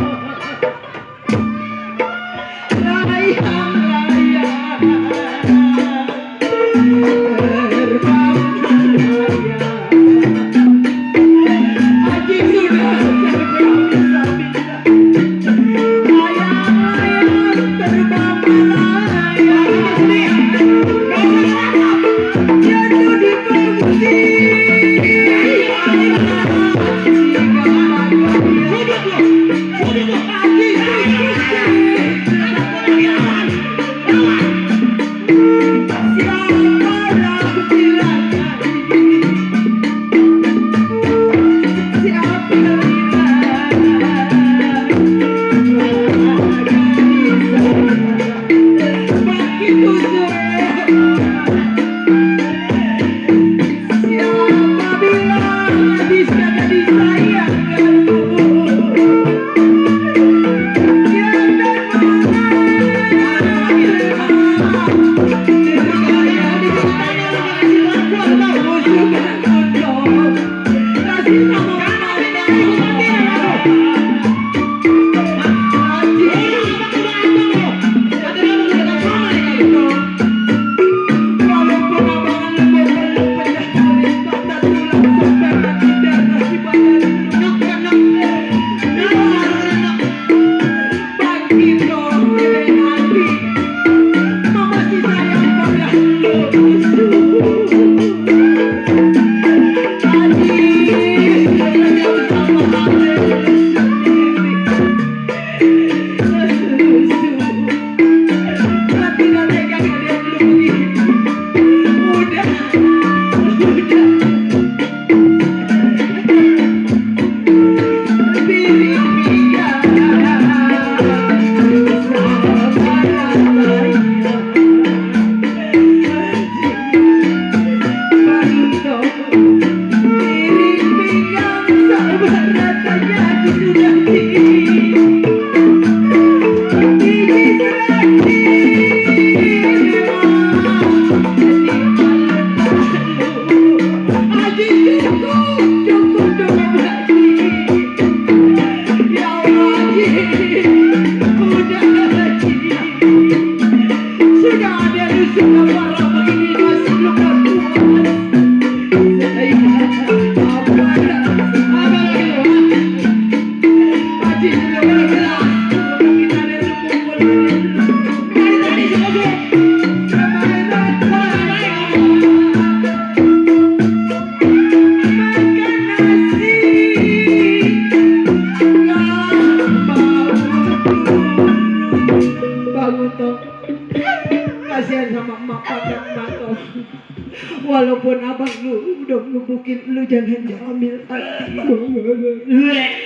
Walaupun abang lu udah ngebukin lu jangan ambil hati.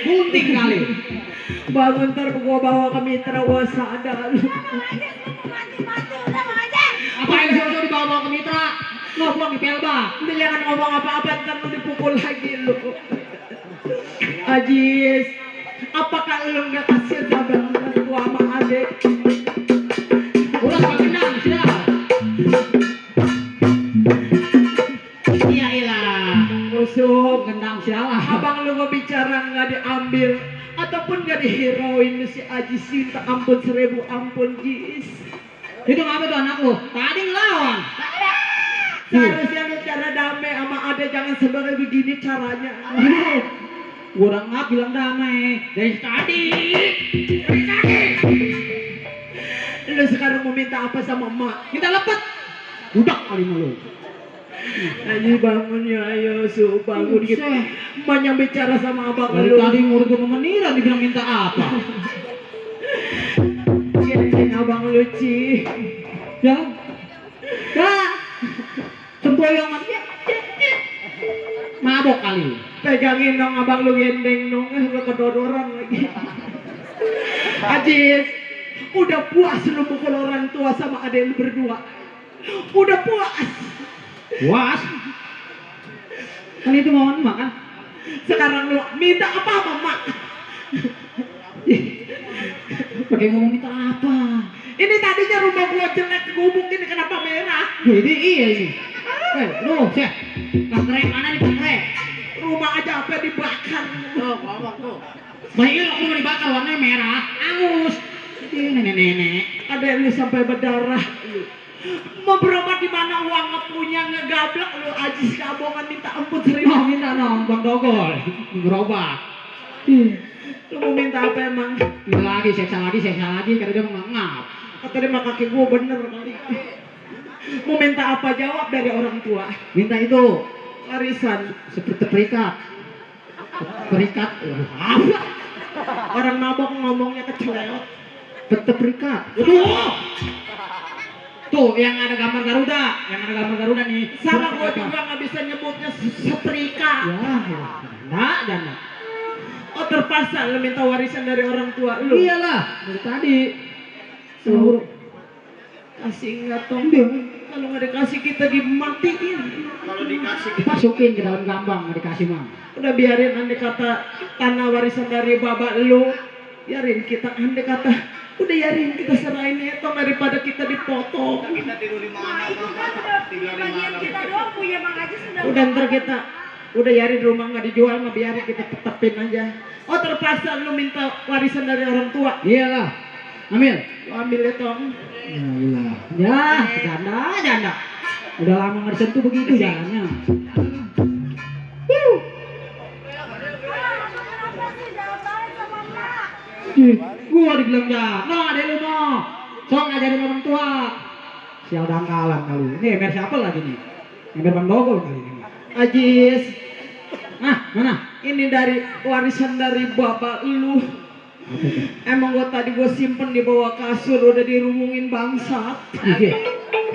Gunting kali. Bangun ntar gua bawa ke mitra wasada lu. Apa yang suruh dibawa ke mitra? Ngobrol di pelba. Udah jangan ngomong apa-apa ntar lu dipukul lagi lu. Ajis, apakah lu nggak kasihan sama gua sama adek? Udah pakai nang sudah. Iya ilah. Musuh, Gendang sialah. abang lu mau bicara nggak diambil ataupun nggak diheroin si Ajis minta ampun 1000 ampun Jis. Itu ngapa tuh anak lu? Tadi ngelawan. Seharusnya lu cara damai sama adek, jangan sebagai begini caranya. Gua udah ngap bilang damai dari tadi. Dari tadi. Lu sekarang mau minta apa sama emak? Kita lepet. Budak kali lu. Aji bangun ya, ayo Su, bangun gitu. Banyak bicara sama abang Dari lu. tadi murid gua memeniran dibilang minta apa? Gini abang lu Ci. Ya. Ya. Sempoyongan ya. Mabok kali. Pegangin dong abang lu, gendeng dong, lu kedodoran lagi. Ajis, udah puas lu pukul orang tua sama adek lu berdua. Udah puas. Puas. Kan itu mau makan. Sekarang lu minta apa mak? Pakai ngomong minta apa? Ini tadinya rumah gua jelek, gubuk ini kenapa merah? Jadi iya ini. Lu, Syekh. Pakrek mana nih pakrek? Rumah aja apa dibakar. Tuh, ngomong tuh. Banyak lu mau dibakar warnanya merah, angus. Ini nenek-nenek. Adek lu sampai berdarah. Mau berobat di mana uang nggak punya, ngegablek lu Ajis kabongan minta ampun seribu. Mau minta dong, Bang Dogol. Gerobak. Lu mau minta apa emang? Minta lagi, seksa lagi, karena dia ngap. Kata dia mah kaki gua bener kali. Mau minta apa jawab dari orang tua? Minta itu Warisan. seperti perikat. Perikat. Apa? Orang mabok ngomongnya keceleot. Pete perikat. Tuh, yang ada gambar Garuda nih. Sama gua juga nggak bisa nyebutnya setrika. Ya. Nah, jangan. Oh terpaksa lu minta warisan dari orang tua lu. Iyalah, dari tadi. Tuh. Kasih nggak tong? Kalau nggak dikasih kita dimatiin. Kalau dikasih Masukin ke dalam gambang, nggak dikasih mah. Udah biarin andai kata tanah warisan dari bapak lu. Biarin kita andai kata. Udah biarin kita serahin itu daripada kita dipotong. kita tidur di mana? Itu kan udah bagian kita doang punya Mang Ajis sudah. Udah ntar kita. Udah biarin rumah nggak dijual mah biarin kita tetepin aja. Oh terpaksa lu minta warisan dari orang tua. Iyalah. Ambil. Lu ambil ya tong. Iyalah. Ya, janda. Udah lama nggak disentuh begitu jalannya. Kenapa sih jangan baik sama Mak? Gua dibilang janda, ada lu mau. Sok ngajarin orang tua. Sial dangkalan kali. Ini ember siapa lagi nih? Ember Bang Dogol kali ini. Ajis. Mana? Ini dari warisan dari bapak lu. Emang gua tadi gua simpen di bawah kasur udah dirumungin bangsat. Iya.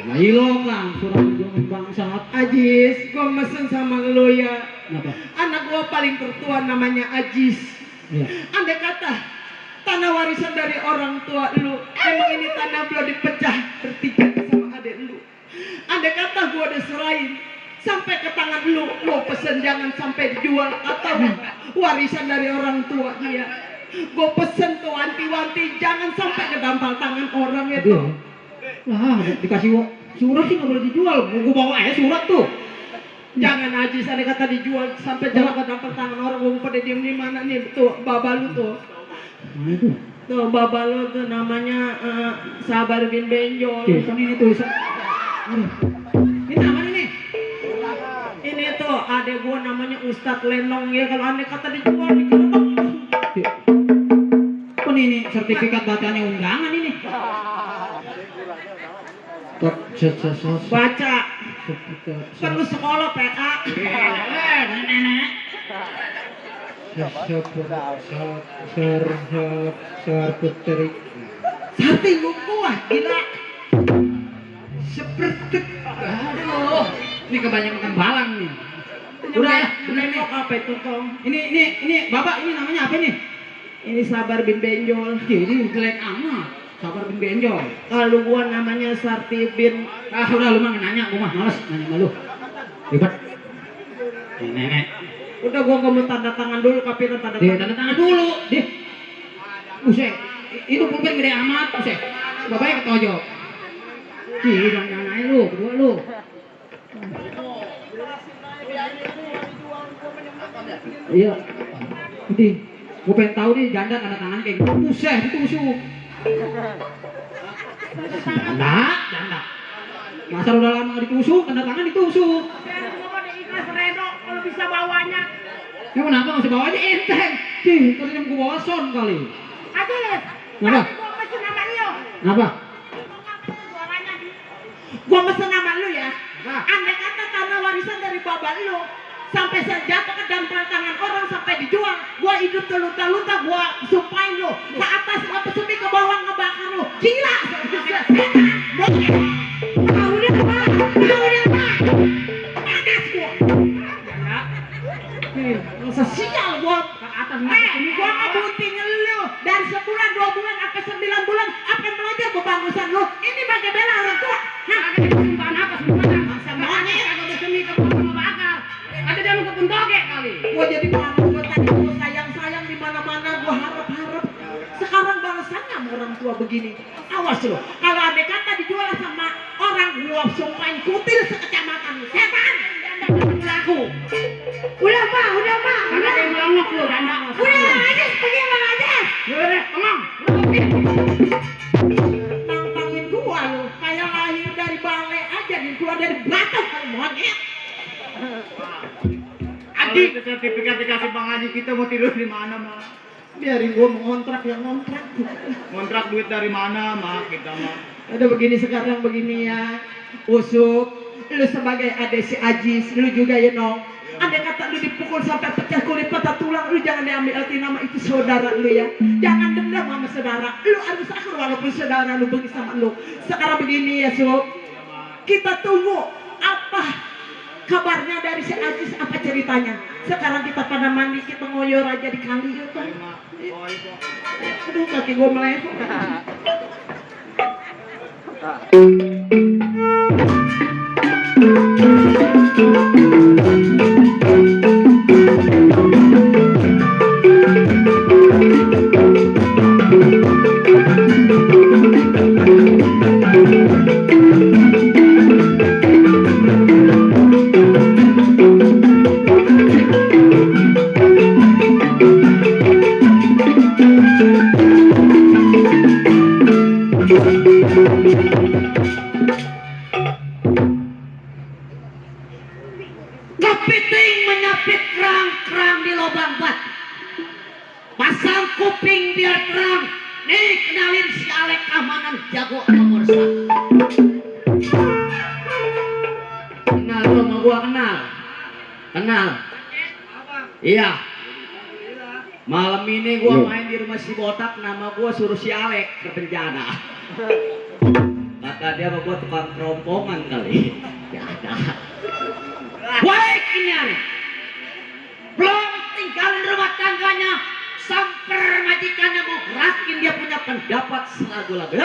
Nah, ilong lah, surat perjuangan bangsat. Ajis, gua mesen sama lu ya. Kenapa? Anak gua paling tertua namanya Ajis. Iya. Andai kata tanah warisan dari orang tua lu, emang ini tanah belum dipecah bertiga sama adek lu. Andai kata gua udah serahin sampai ke tangan lu pesen jangan sampai dijual atau warisan dari orang tua dia. Gue pesen tuh wanti-wanti jangan sampai kedampal tangan orang itu. Lah, dikasih surat sih nggak boleh dijual. Gua bawa aja surat tuh. Jangan Ajis, ada kata dijual sampai jangan kedampal tangan orang. Gue pada diem di mana nih tuh baba lu tuh. Nah itu. Tuh baba lu tuh namanya Sabar bin Benjol. Oke, kan ini tulisan. Ini namanya nih. Ini tuh adek gua namanya Ustadz Lenong ya, kalau andai kata dijual digerebek. Kan ini sertifikat bacanya undangan ini. Baca. Kan lu sekolah PA. Nenek. Serputeri. Sate gua gila. Seperti Aduh, ini kebanyakan balang nih. Udah ya, udah ini. Apa itu Tong? Ini Bapak ini namanya apa nih? Ini Sabar bin Benjol. Jadi jelek amat. Sabar bin Benjol. Kalau gua namanya Sarti bin. Udah lu mah nanya, gua mah males nanya sama lu. Ribet. Nenek. Udah gua mau tanda tangan dulu, kapitan tanda tangan. Tanda tangan dulu. Deh. Buset. Itu pulpen gede amat, buset. Bapaknya ketojok. Jangan nanya lu, kedua lu. Iya. Nanti gue pengen tahu nih janda tanda tangan kayak gitu. Buset, ditusuk. Janda. Masa udah lama nggak ditusuk, tanda tangan ditusuk. Biar gua pada ikhlas redo kalau bisa bawanya. Ya kenapa nggak usah bawa aja enteng? Tadi yang gue bawa son kali. Ajis. Kenapa? Gua pesen sama lu. Kenapa? Suaranya di Gua mesen sama lu ya. Nah. Andai kata tanah coba lu sampai jatuh ke dampar tangan orang sampai dijual. Gua hidup terlunta-lunta, gua sumpahin lu ke atas ngepesupi, ke bawah ngebakar lu. Gila. Udah pak. Panas gua. Masa sial gua. Gua ngebunting lu dari sebulan, 2 bulan, sampai 9 bulan akan belajar kebagusan lu. Ini bagi bela orang tua. Sumpah apa sumpah? Masa monyet kagak bersemi ke bawah bakar. Ada jamu ke puntoge kali. Gua jadi panas, gua tadi gua sayang di mana-mana, gua harap. Sekarang balasannya sama orang tua begini. Awas lu, kalau ada kata dijual sama orang, gua sumpahin kutil sekecamatan. Setan. Laku. Udah pak. Ada yang melongok lu, Randa. Udah Bang Ajis, pergi Bang Ajis. Udah, ngomong. Nantangin gua lu, kayak lahir dari balai aja, keluar dari batok kalau monyet. Kalau itu sertifikat dikasih Bang Haji, kita mau tidur di mana, Mak? Biarin gua mengontrak yang ngontrak. Ngontrak duit dari mana, Mak? Kita, Mak. Ada begini sekarang begini ya, Usuk, lu sebagai adik si Ajis, lu juga ya Nong. Andai kata lu dipukul sampai pecah kulit patah tulang, lu jangan diambil arti nama itu saudara lu ya. Jangan dendam sama saudara. Lu harus akur walaupun saudara lu benci sama lu. Sekarang begini ya Suk, kita tunggu apa kabarnya dari si Ajis, apa ceritanya. Sekarang kita pada mandi, kita ngoyor aja di kali yuk. Ayo, Mak. Oh, itu. Aduh kaki gua melehoi. Kepiting menyapit kerang-kerang di lubang bat. Pasang kuping biar terang. Nih kenalin si Alek keamanan jago nomor 1. Kenal lu sama gua, kenal. Iya. Malam ini gua main di rumah si botak, nama gua suruh si Alek ke penjara. Kata dia sama gua tukang kerompongan kali. Ya ada. Baik ini aneh. Belum tinggalin rumah tangganya, samper majikannya mau gerakin dia punya pendapat selagu-lagu.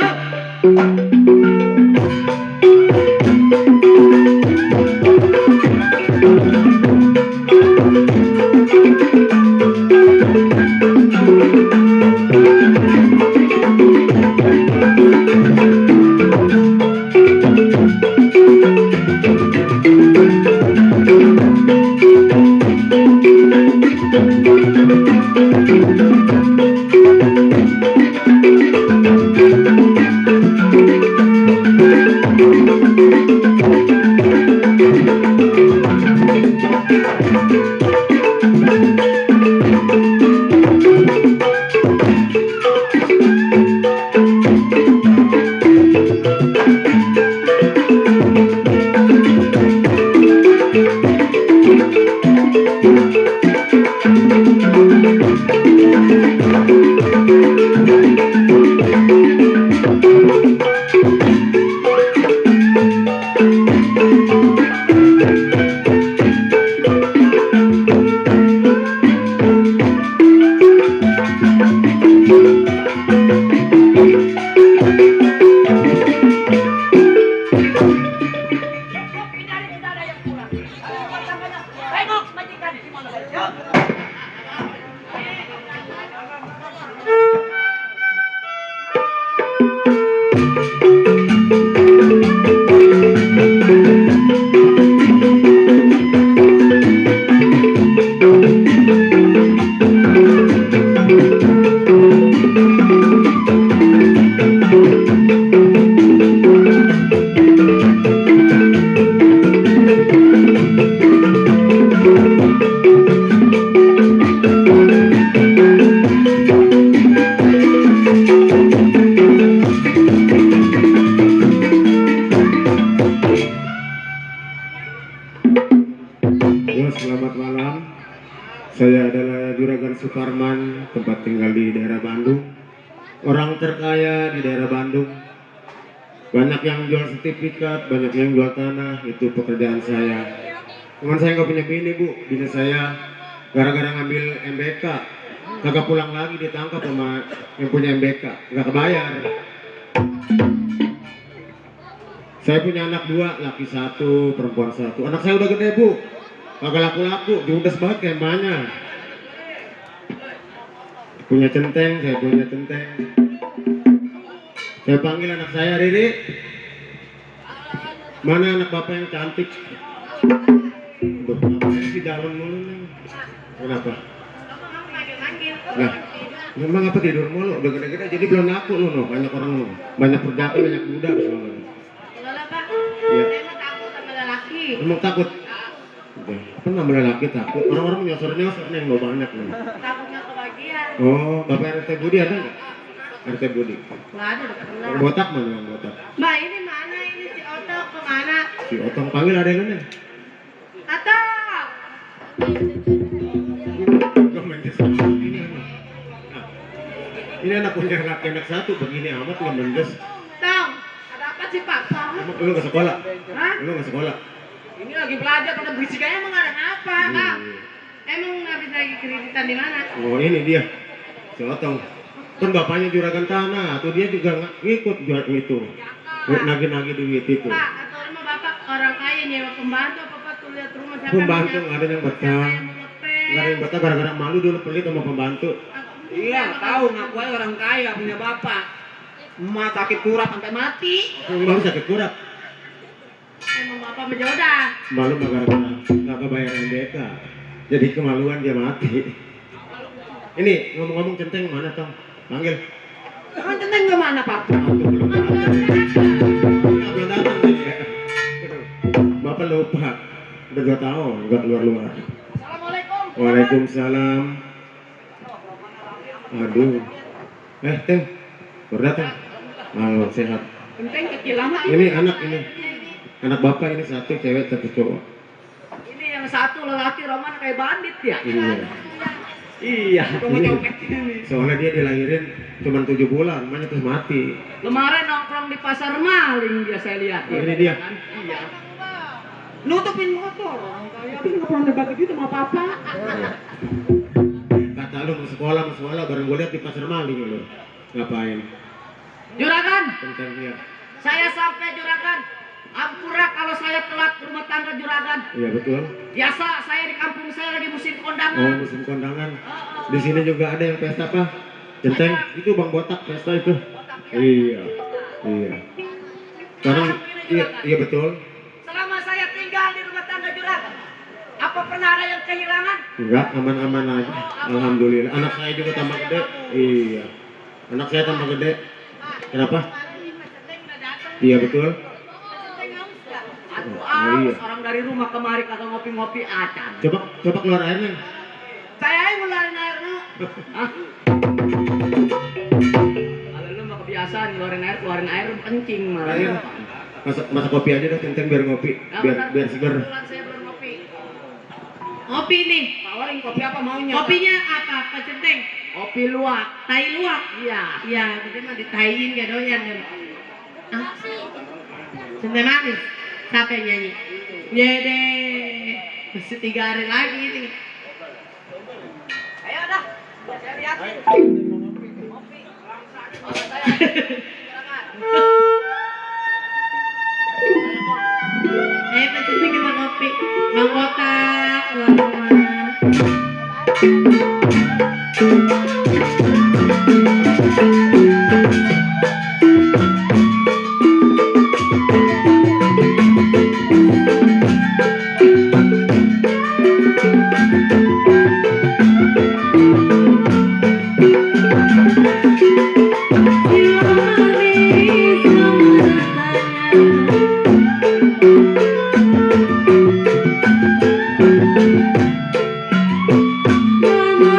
malam. Saya adalah Juragan Suparman, tempat tinggal di daerah Bandung. Orang terkaya di daerah Bandung. Banyak yang jual sertifikat, banyak yang jual tanah, itu pekerjaan saya. Cuman saya nggak punya bini, Bu. Bini saya gara-gara ngambil MBK, kagak pulang lagi, ditangkap sama yang punya MBK, nggak kebayar. Saya punya anak 2, laki 1, perempuan 1. Anak saya udah gede, Bu. Kagak laku-laku, judes banget kayak emaknya. Punya centeng, saya punya centeng. Saya panggil anak saya, Riri. Mana anak bapak yang cantik? Duh, ngapain sih dalam mulu nih? Kenapa? Nah, memang apa tidur mulu? Udah gede-gede jadi belum laku lu, no. Banyak orang lu. Banyak perjaka, banyak budak soalnya. Iyalah Pak, Iya. saya mah takut sama lelaki. Emang takut? Udah, kan nama lelaki takut. Orang-orang nyosor-nyosor nih, nggak banyak nih. Takutnya kebagian. Oh, Bapak RT Budi ada nggak? RT Budi. Nggak ada, udah kenal. Yang botak mana yang botak? Mbak ini mana ini si Oto kemana? Si Otong panggil ada yang mana? Oto! Gak main des. Ini anak. Nah, ini anak punya laki anak 1, begini amat nggak main des. Tong, ada apa sih Pak? Emang lu nggak sekolah? Hah? Lu nggak sekolah? Ini lagi belajar, pada berisik aja emang ada apa? Kak? Hmm. Emang habis lagi kreditan di mana? Oh ini dia, si Otong. Kan bapaknya juragan tanah, tuh dia juga ngikut jual itu. Nagih-nagih duit itu. Pak, atau rumah Bapak orang kaya nyewa pembantu apa Pak tuh lihat rumah siapa Pembantu yang nggak ada yang siapa betah. yang mau ngepel? Nggak ada yang betah gara-gara malu dulu pelit sama pembantu. Iya, tahu ngaku aja orang kaya punya bapak. Emak sakit kurap sampai mati. Yang baru sakit kurap. Emang Bapak menjodoh. Malu mah gara-gara nggak kebayar MBK. Jadi kemaluan dia mati. Ini ngomong-ngomong centeng mana Tong? Panggil. Kan centeng kemana Pak? Aku belum datang. Belum datang dia. Bapak lupa. Udah 2 tahun nggak keluar-luar. Assalamualaikum. Waalaikumsalam. Aduh. Teng. Baru datang. Halo, sehat. Penting kecil amat. Ini anak ini. Anak bapak ini 1 cewek 1 cowok. Ini yang satu lelaki roman kayak bandit ya? Iya. Iya, Ini, soalnya dia dilahirin cuma 7 bulan, emaknya terus mati. Kemarin nongkrong di pasar maling dia saya lihat. Ini dia. Iya. Nutupin motor orang kaya. Tapi nggak pernah debat gitu sama papa. Kata lu mau sekolah, bareng gue lihat di pasar maling lu. Ngapain? Juragan, Tentangnya. saya sampai Juragan. Ampura kalau saya telat ke rumah tangga Juragan. Iya betul. Biasa saya di kampung saya lagi musim Oh, kondangan. musim kondangan. Di sini juga ada yang pesta apa? Centeng. Itu Bang Botak pesta itu. Iya. Iya. Sekarang iya betul. Selama saya tinggal di rumah tangga Juragan, apa pernah ada yang kehilangan? Enggak, aman-aman aja. Alhamdulillah. Anak saya juga tambah gede. Iya. Anak saya tambah gede. Kenapa? Iya betul. Aduh, Oh, iya. orang dari rumah kemari kagak ngopi-ngopi acan. Coba keluar airnya. Saya yang ngeluarin airnya. Hah? Kalau lu mah kebiasaan ngeluarin air lu kencing malah. Air. Masak kopi aja dah, Centeng biar ngopi, biar seger. Kebetulan saya belum ngopi. Ngopi nih. Tawarin kopi apa maunya? Kopinya apa? Pak Centeng? Kopi luwak. Tai luwak. Iya. Iya, kita mah ditaiin gak doyan ya. Ah. Centeng manis. Siapa yang nyanyi? Yede. Masih 3 hari lagi ini. Ayo dah. Saya liatin. Kopi. Kalau saya. Pak Centeng kita ngopi. Bang Botak. Mama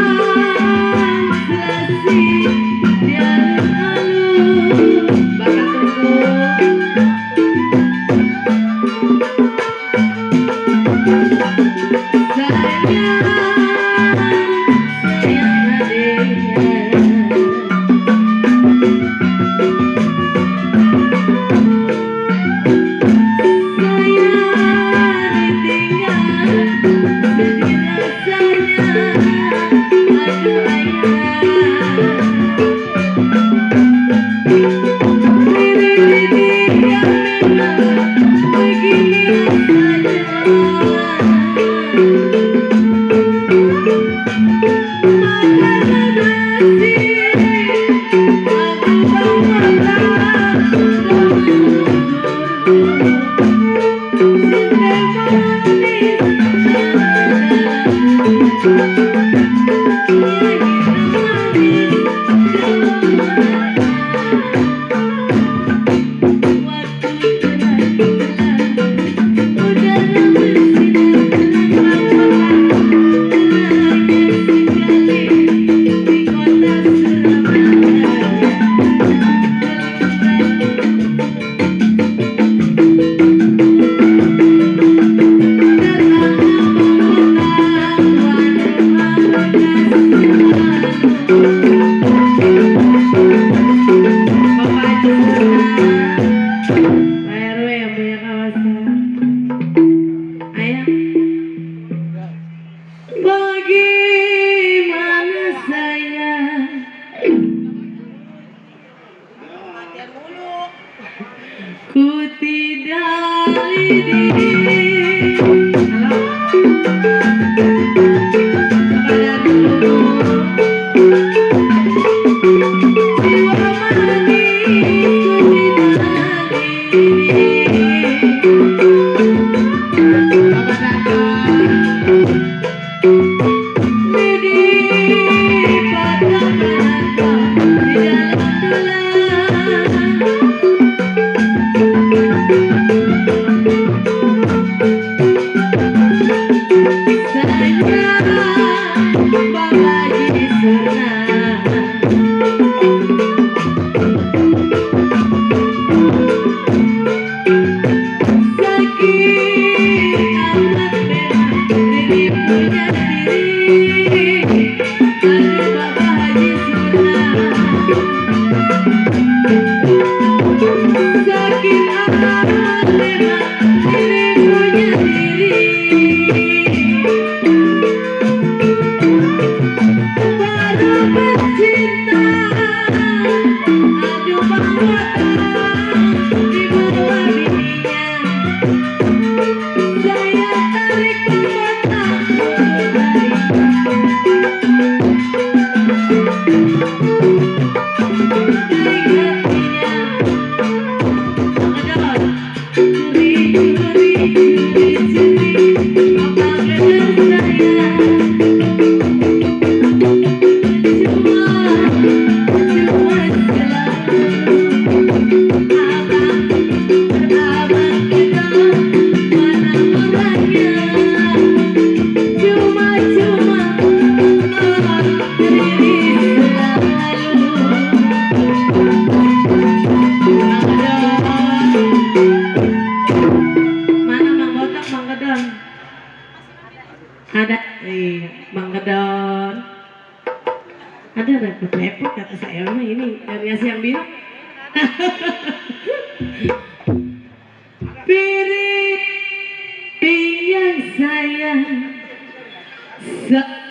Ada, Bang Gedon. Ada repot-repot kata saya mah ini dari yang bilang. Piring pinggang saya seadanya.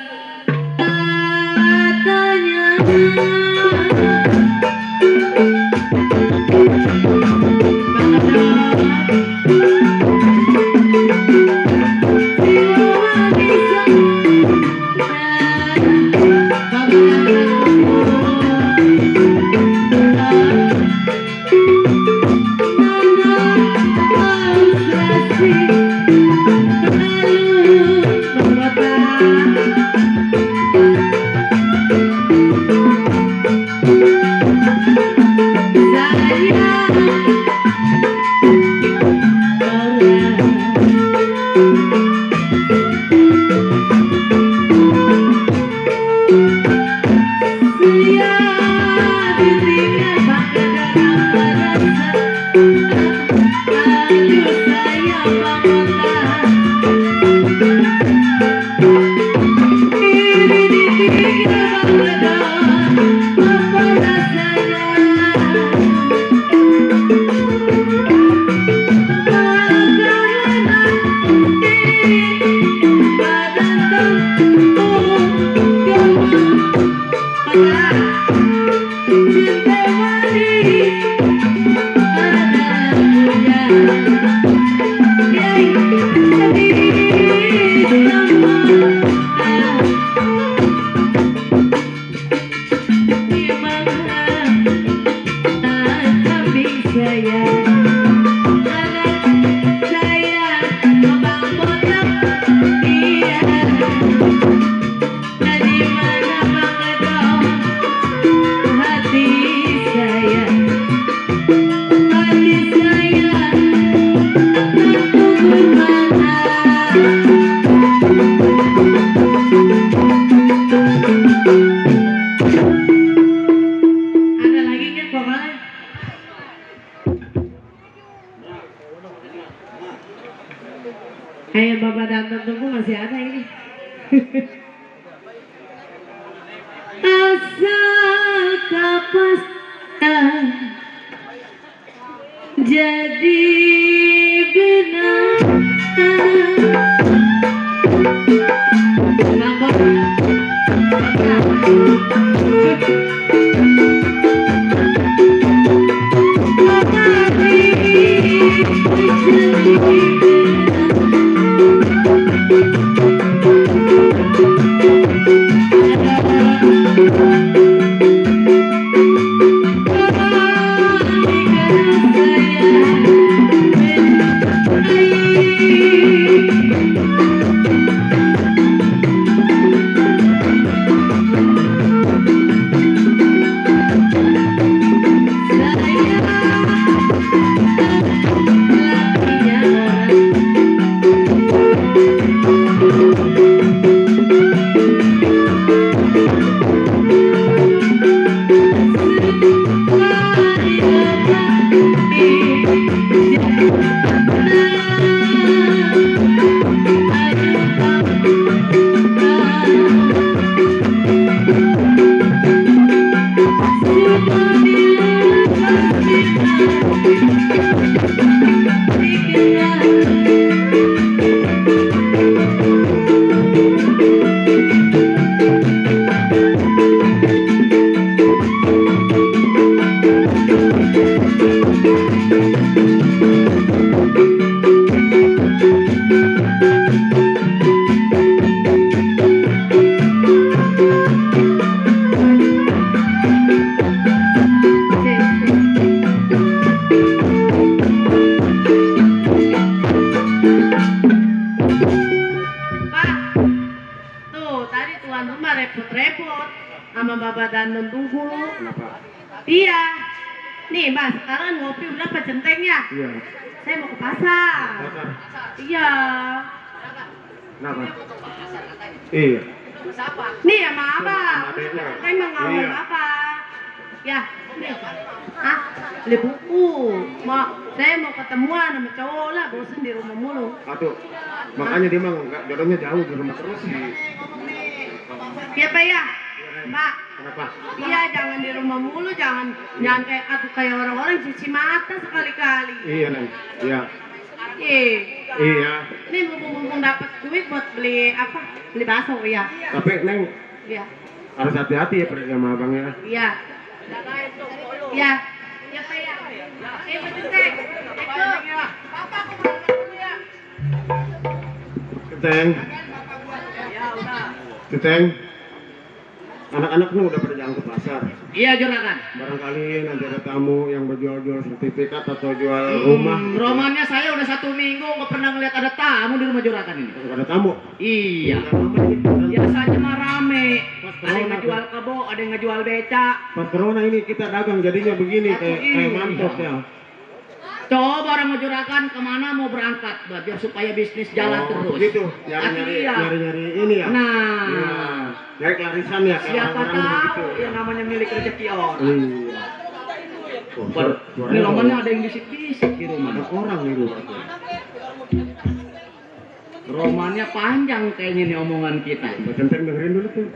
rasa kapasan jadi benar. repot-repot sama Bapak Danun tunggu. Kenapa? Iya. Nih Mas, sekarang ngopi berapa centengnya? Iya. Saya mau ke pasar. Pasar. Iya. Kenapa? Iya. Nih sama Abang. Sama adeknya. Saya mau ngawin Iya. apa? Ya, nih. Ah, beli buku. Saya mau ketemuan sama cowok lah, bosen di rumah mulu. Atuh. Makanya dia mah nggak jodohnya jauh di rumah terus sih. Iya Pak ya? Mbak. Kenapa? Iya, jangan di rumah mulu, jangan kayak orang-orang cuci mata sekali-kali. Iya Neng. Iya. Iya. Ini mumpung dapat duit buat beli apa? Beli bakso ya. Tapi Neng Iya. harus hati-hati ya pergi sama abangnya. Iya. Iya. Iya Pak ya. Betul Teh. Papa aku berangkat dulu ya. Keteng. Ya udah. Keteng. Anak-anak nih udah pada jalan ke pasar. Iya juragan. Barangkali nanti ada tamu yang berjual-jual sertifikat atau jual rumah. Romannya saya udah 1 minggu nggak pernah ngeliat ada tamu di rumah juragan ini. Ada tamu. Iya. Ya. Biasanya mah rame. Pas Ada yang corona ngejual kebo, ada yang ngejual beca. Pas corona ini kita dagang jadinya begini kayak Iya. mantap ya. Coba orang mau juragan kemana mau berangkat, Mbak, biar supaya bisnis jalan terus. Gitu. Iya. Nyari-nyari ini ya. Nah, Iya. Nyari kelarisan ya. kayak siapa orang-orang tahu begitu. yang namanya milik rezeki orang. Iya. Oh, Ini romannya ada yang bisik-bisik di rumah. ada orang di rumah. Romannya panjang kayaknya nih omongan kita. Mbak Centeng dengerin dulu tuh.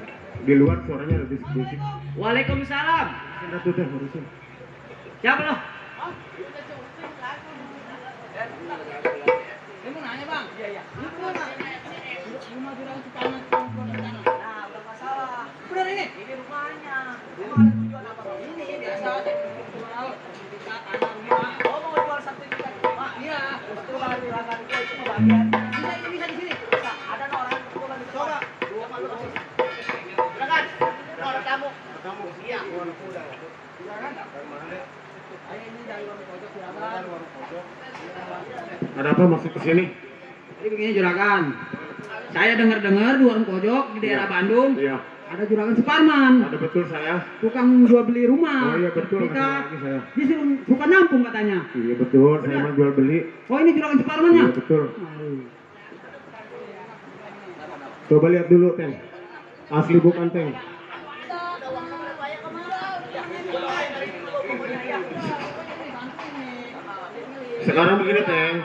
Di luar suaranya lebih bisik. Waalaikumsalam. Sudah tuh teh harusnya. Siapa lo? Ada apa maksud kesini? Jadi begini juragan, saya dengar-dengar di warung pojok di daerah Iya. Bandung Iya. ada juragan Suparman, Ada betul saya. tukang jual beli rumah. Oh iya betul. Kita lagi saya. disuruh suka nampung katanya. Iya betul. Saya mah jual beli. Oh ini juragan Suparmannya? Iya betul. Oh, Coba lihat dulu Teng. Asli bukan Teng. Sekarang begini Teng.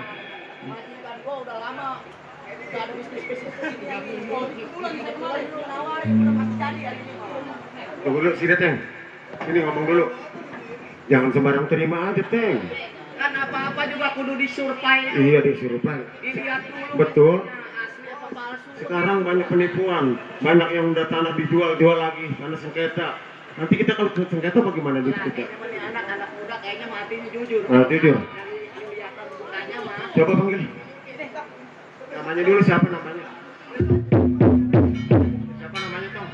Tunggu dulu, sini Teng. Sini ngomong dulu. Jangan sembarang terima aja, Teng. Kan apa-apa juga kudu disurvei. Iya, disuruh Pak. Dilihat dulu. Betul. Asli apa palsu. Sekarang banyak penipuan. Banyak yang udah tanah dijual lagi karena sengketa. Nanti kita kalau sengketa bagaimana duit kita? Ini anak-anak muda kayaknya matinya jujur. Nah, jujur. Dari kelihatan mukanya mah. Coba panggil. Namanya dulu siapa namanya? Siapa namanya, Tong?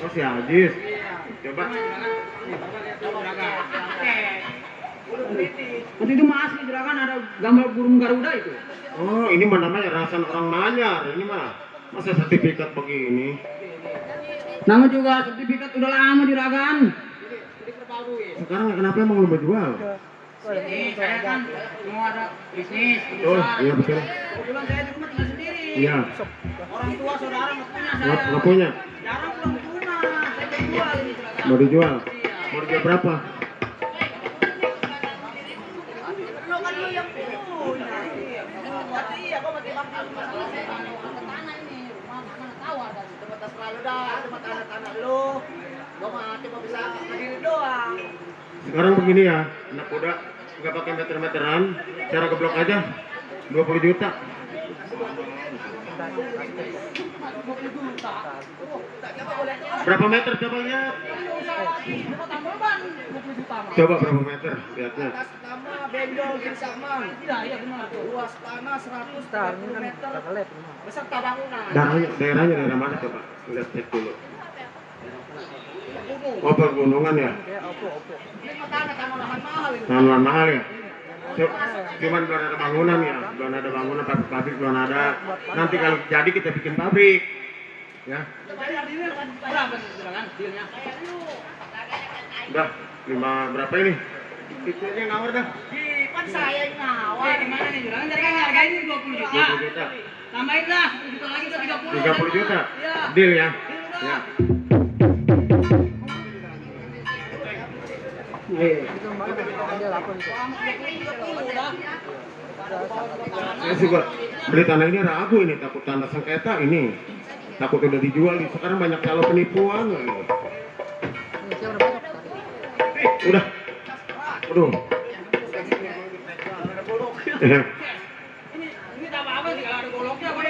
Oh, si Ajis. Coba. Waktu itu Mas di Juragan ada gambar burung Garuda itu. Oh, ini mah namanya rasan orang Manyar. Ini mah masa sertifikat begini? Nama juga sertifikat udah lama Juragan. Sekarang kenapa emang lu mau jual? Ini saya kan mau ada bisnis. Oh, iya betul. Kebetulan saya di rumah tinggal sendiri. Iya. Orang tua saudara nggak punya saya. Nggak punya. Jarang pulang ke rumah. Saya mau jual ini Juragan. Mau dijual? Mau dijual berapa? Lo kan lo yang punya. Tapi iya kok mati bakal masalah saya tanah ini. Rumah mana tahu ada di tempat selalu dah, tempat tanah lo. Gua mah cuma bisa berdiri doang. Sekarang begini ya, anak muda nggak pakai meter-meteran, cara geblok aja 20 juta. Berapa meter coba lihat? Coba berapa meter lihatnya? Atas nama benjol sama. Iya benar. Luas tanah 140 meter. Beserta bangunan. Daerahnya daerah mana coba? Lihat cek dulu. Oh, pergunungan ya? Ini mah tanah lahan mahal ini. Tanah mahal ya? Cuman belum ada bangunan ya? Belum ada bangunan, pabrik belum ada. Nanti kalau jadi kita bikin pabrik. Ya? Berapa Juragan dealnya? Udah, berapa ini? Itu aja ngawur dah. Kan saya yang ngawal. Gimana nih Juragan? Tadi kan harga ini 20 juta. 20 juta. Tambahin lah 1 juta lagi ke 30. 30 juta? Iya. Deal ya? Ya. Saya juga beli tanah ini ragu ini, takut tanah sengketa ini. Takut udah dijual, sekarang banyak calon penipuan lagi. Udah. Aduh. Ini tak apa-apa sih kalau ada goloknya apa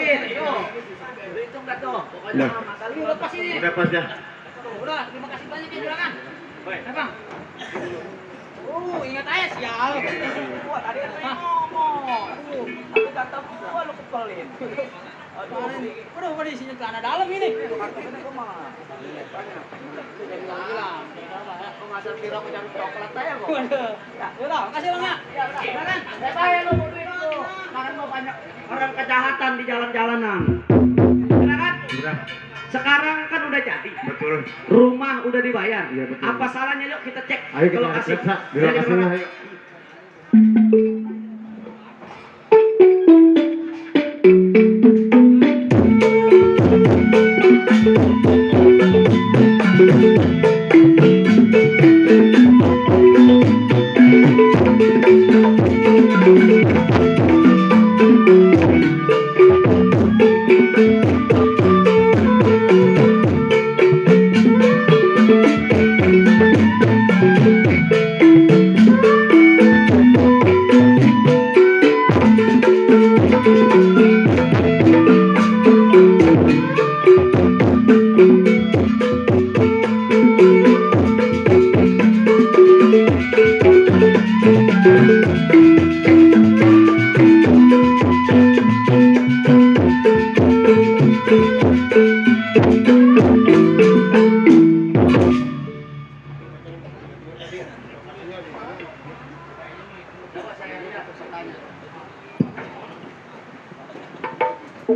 Hitung dah tuh. Udah. Lepas ini. Udah pas ya. Udah, terima kasih banyak ya Juragan. Ya Bang. Ingat aja sial. Gua tadi kan saya ngomong. Aku kata gua lu kepelin. Aduh, kok di sini celana dalam ini? Pengasal kira macam coklat aja kok. Ya udah, makasih Bang ya. Silakan. Saya lu mau duit tuh. Sekarang mau banyak Orang kejahatan di jalan-jalanan. Silakan. Udah. Sekarang kan udah jadi. Betul. Rumah udah dibayar. Iya, betul. Apa salahnya yuk kita cek Ayo ke kita lokasi. periksa di lokasinya, ayo.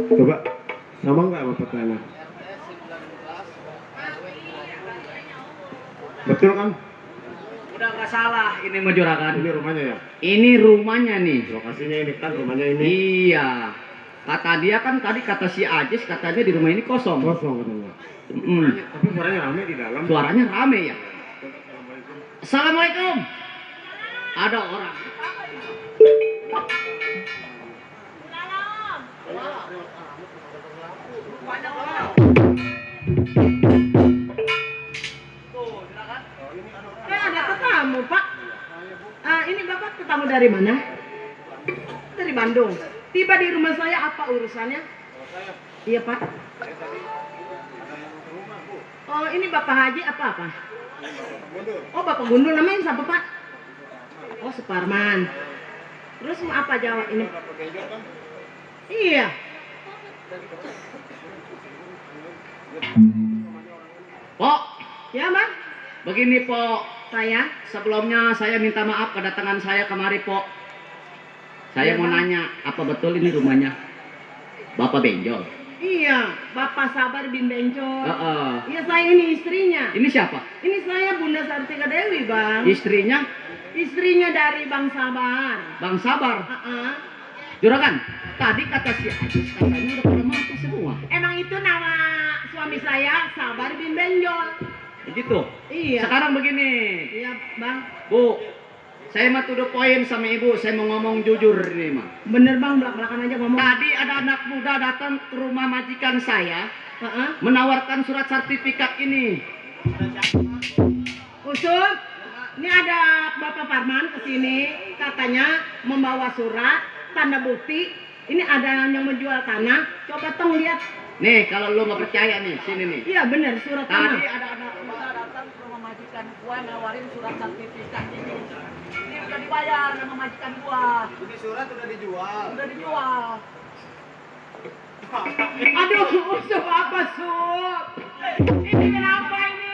Coba sama nggak sama petanya? Betul kan? Udah nggak salah ini mah Juragan. Ini rumahnya ya? Ini rumahnya nih. Lokasinya ini kan rumahnya ini. Iya. Kata dia kan tadi kata si Ajis katanya di rumah ini kosong. Kosong katanya. Tapi suaranya rame di dalam. Suaranya rame ya. Assalamualaikum. Ada orang. Kamu dari mana? Dari Bandung. Tiba di rumah saya, apa urusannya? Iya Pak. Oh ini Bapak Haji apa? Oh Bapak Gundul, namanya siapa Pak? Oh Suparman. Terus mau apa jawab ini? Iya. Pok, Ya Bang. begini Pok. Saya. Sebelumnya saya minta maaf kedatangan saya kemari Pok. Saya Ya, mau Bang. nanya, apa betul ini rumahnya Bapak Benjol? Iya, Bapak Sabar bin Bencol. Heeh. Iya saya ini istrinya. Ini siapa? Ini saya Bunda Sartika Dewi Bang. Istrinya Istrinya dari Bang Sabar. Bang Sabar. Heeh. Juragan, tadi kata si Ajis katanya udah pada mati semua. Emang itu nama suami saya Sabar bin Benjol. Begitu. Iya. Sekarang begini, Iya Bang. Bu. Saya mah to the point sama ibu, saya mau ngomong jujur ini mah. Bener Bang, belak-belakan aja ngomong. Tadi ada anak muda datang ke rumah majikan saya, Heeh. menawarkan surat sertifikat ini. Usul, ini ada Bapak Parman kesini, katanya membawa surat, tanda bukti. Ini ada yang menjual tanah. Coba tong lihat. Nih, kalau lu nggak percaya nih, sini nih. Iya bener, surat Tadi tanah. ada anak muda datang ke rumah majikan gua nawarin surat sertifikat ini. Ini udah dibayar sama majikan gua. Ini surat udah dijual. Udah dijual. Aduh, usul apa Sup? Ini kenapa ini?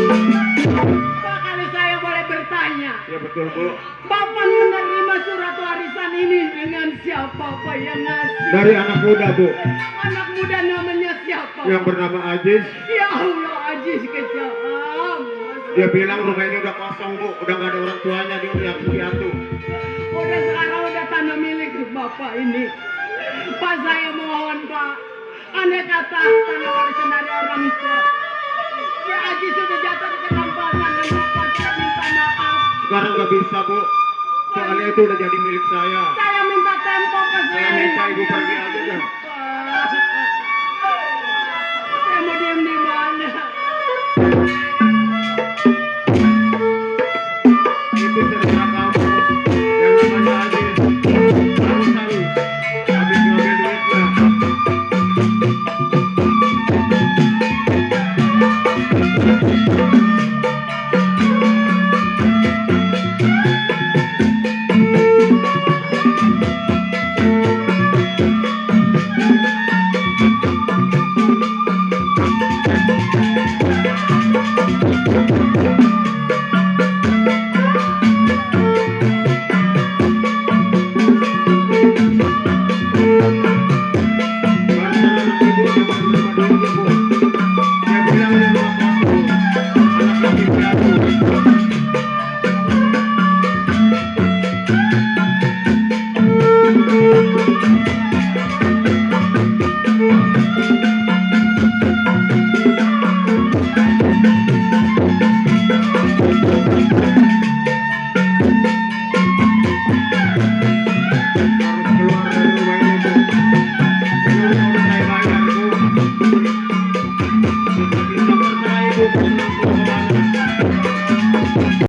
Pak, kali saya boleh bertanya, Ya betul Bu. Bapak menerima surat warisan ini dengan siapa Pak yang ngasih? Dari anak muda Bu, Anak muda namanya siapa? yang bernama Ajis. Ya Allah, Ajis kejam. Dia bilang rumah ini udah kosong Bu, udah nggak ada orang tuanya, dia udah piatu. Udah sekarang udah tanah milik Bapak ini. Pak saya mohon Pak, aneh kata tanah warisan dari orang tua. Si Ajis sudah jatuh di kenampakan dan Bapak saya minta maaf. Sekarang nggak bisa Bu, soalnya itu udah jadi milik saya. Saya minta tempo ke Saya saya. minta Ibu pergi aja dah.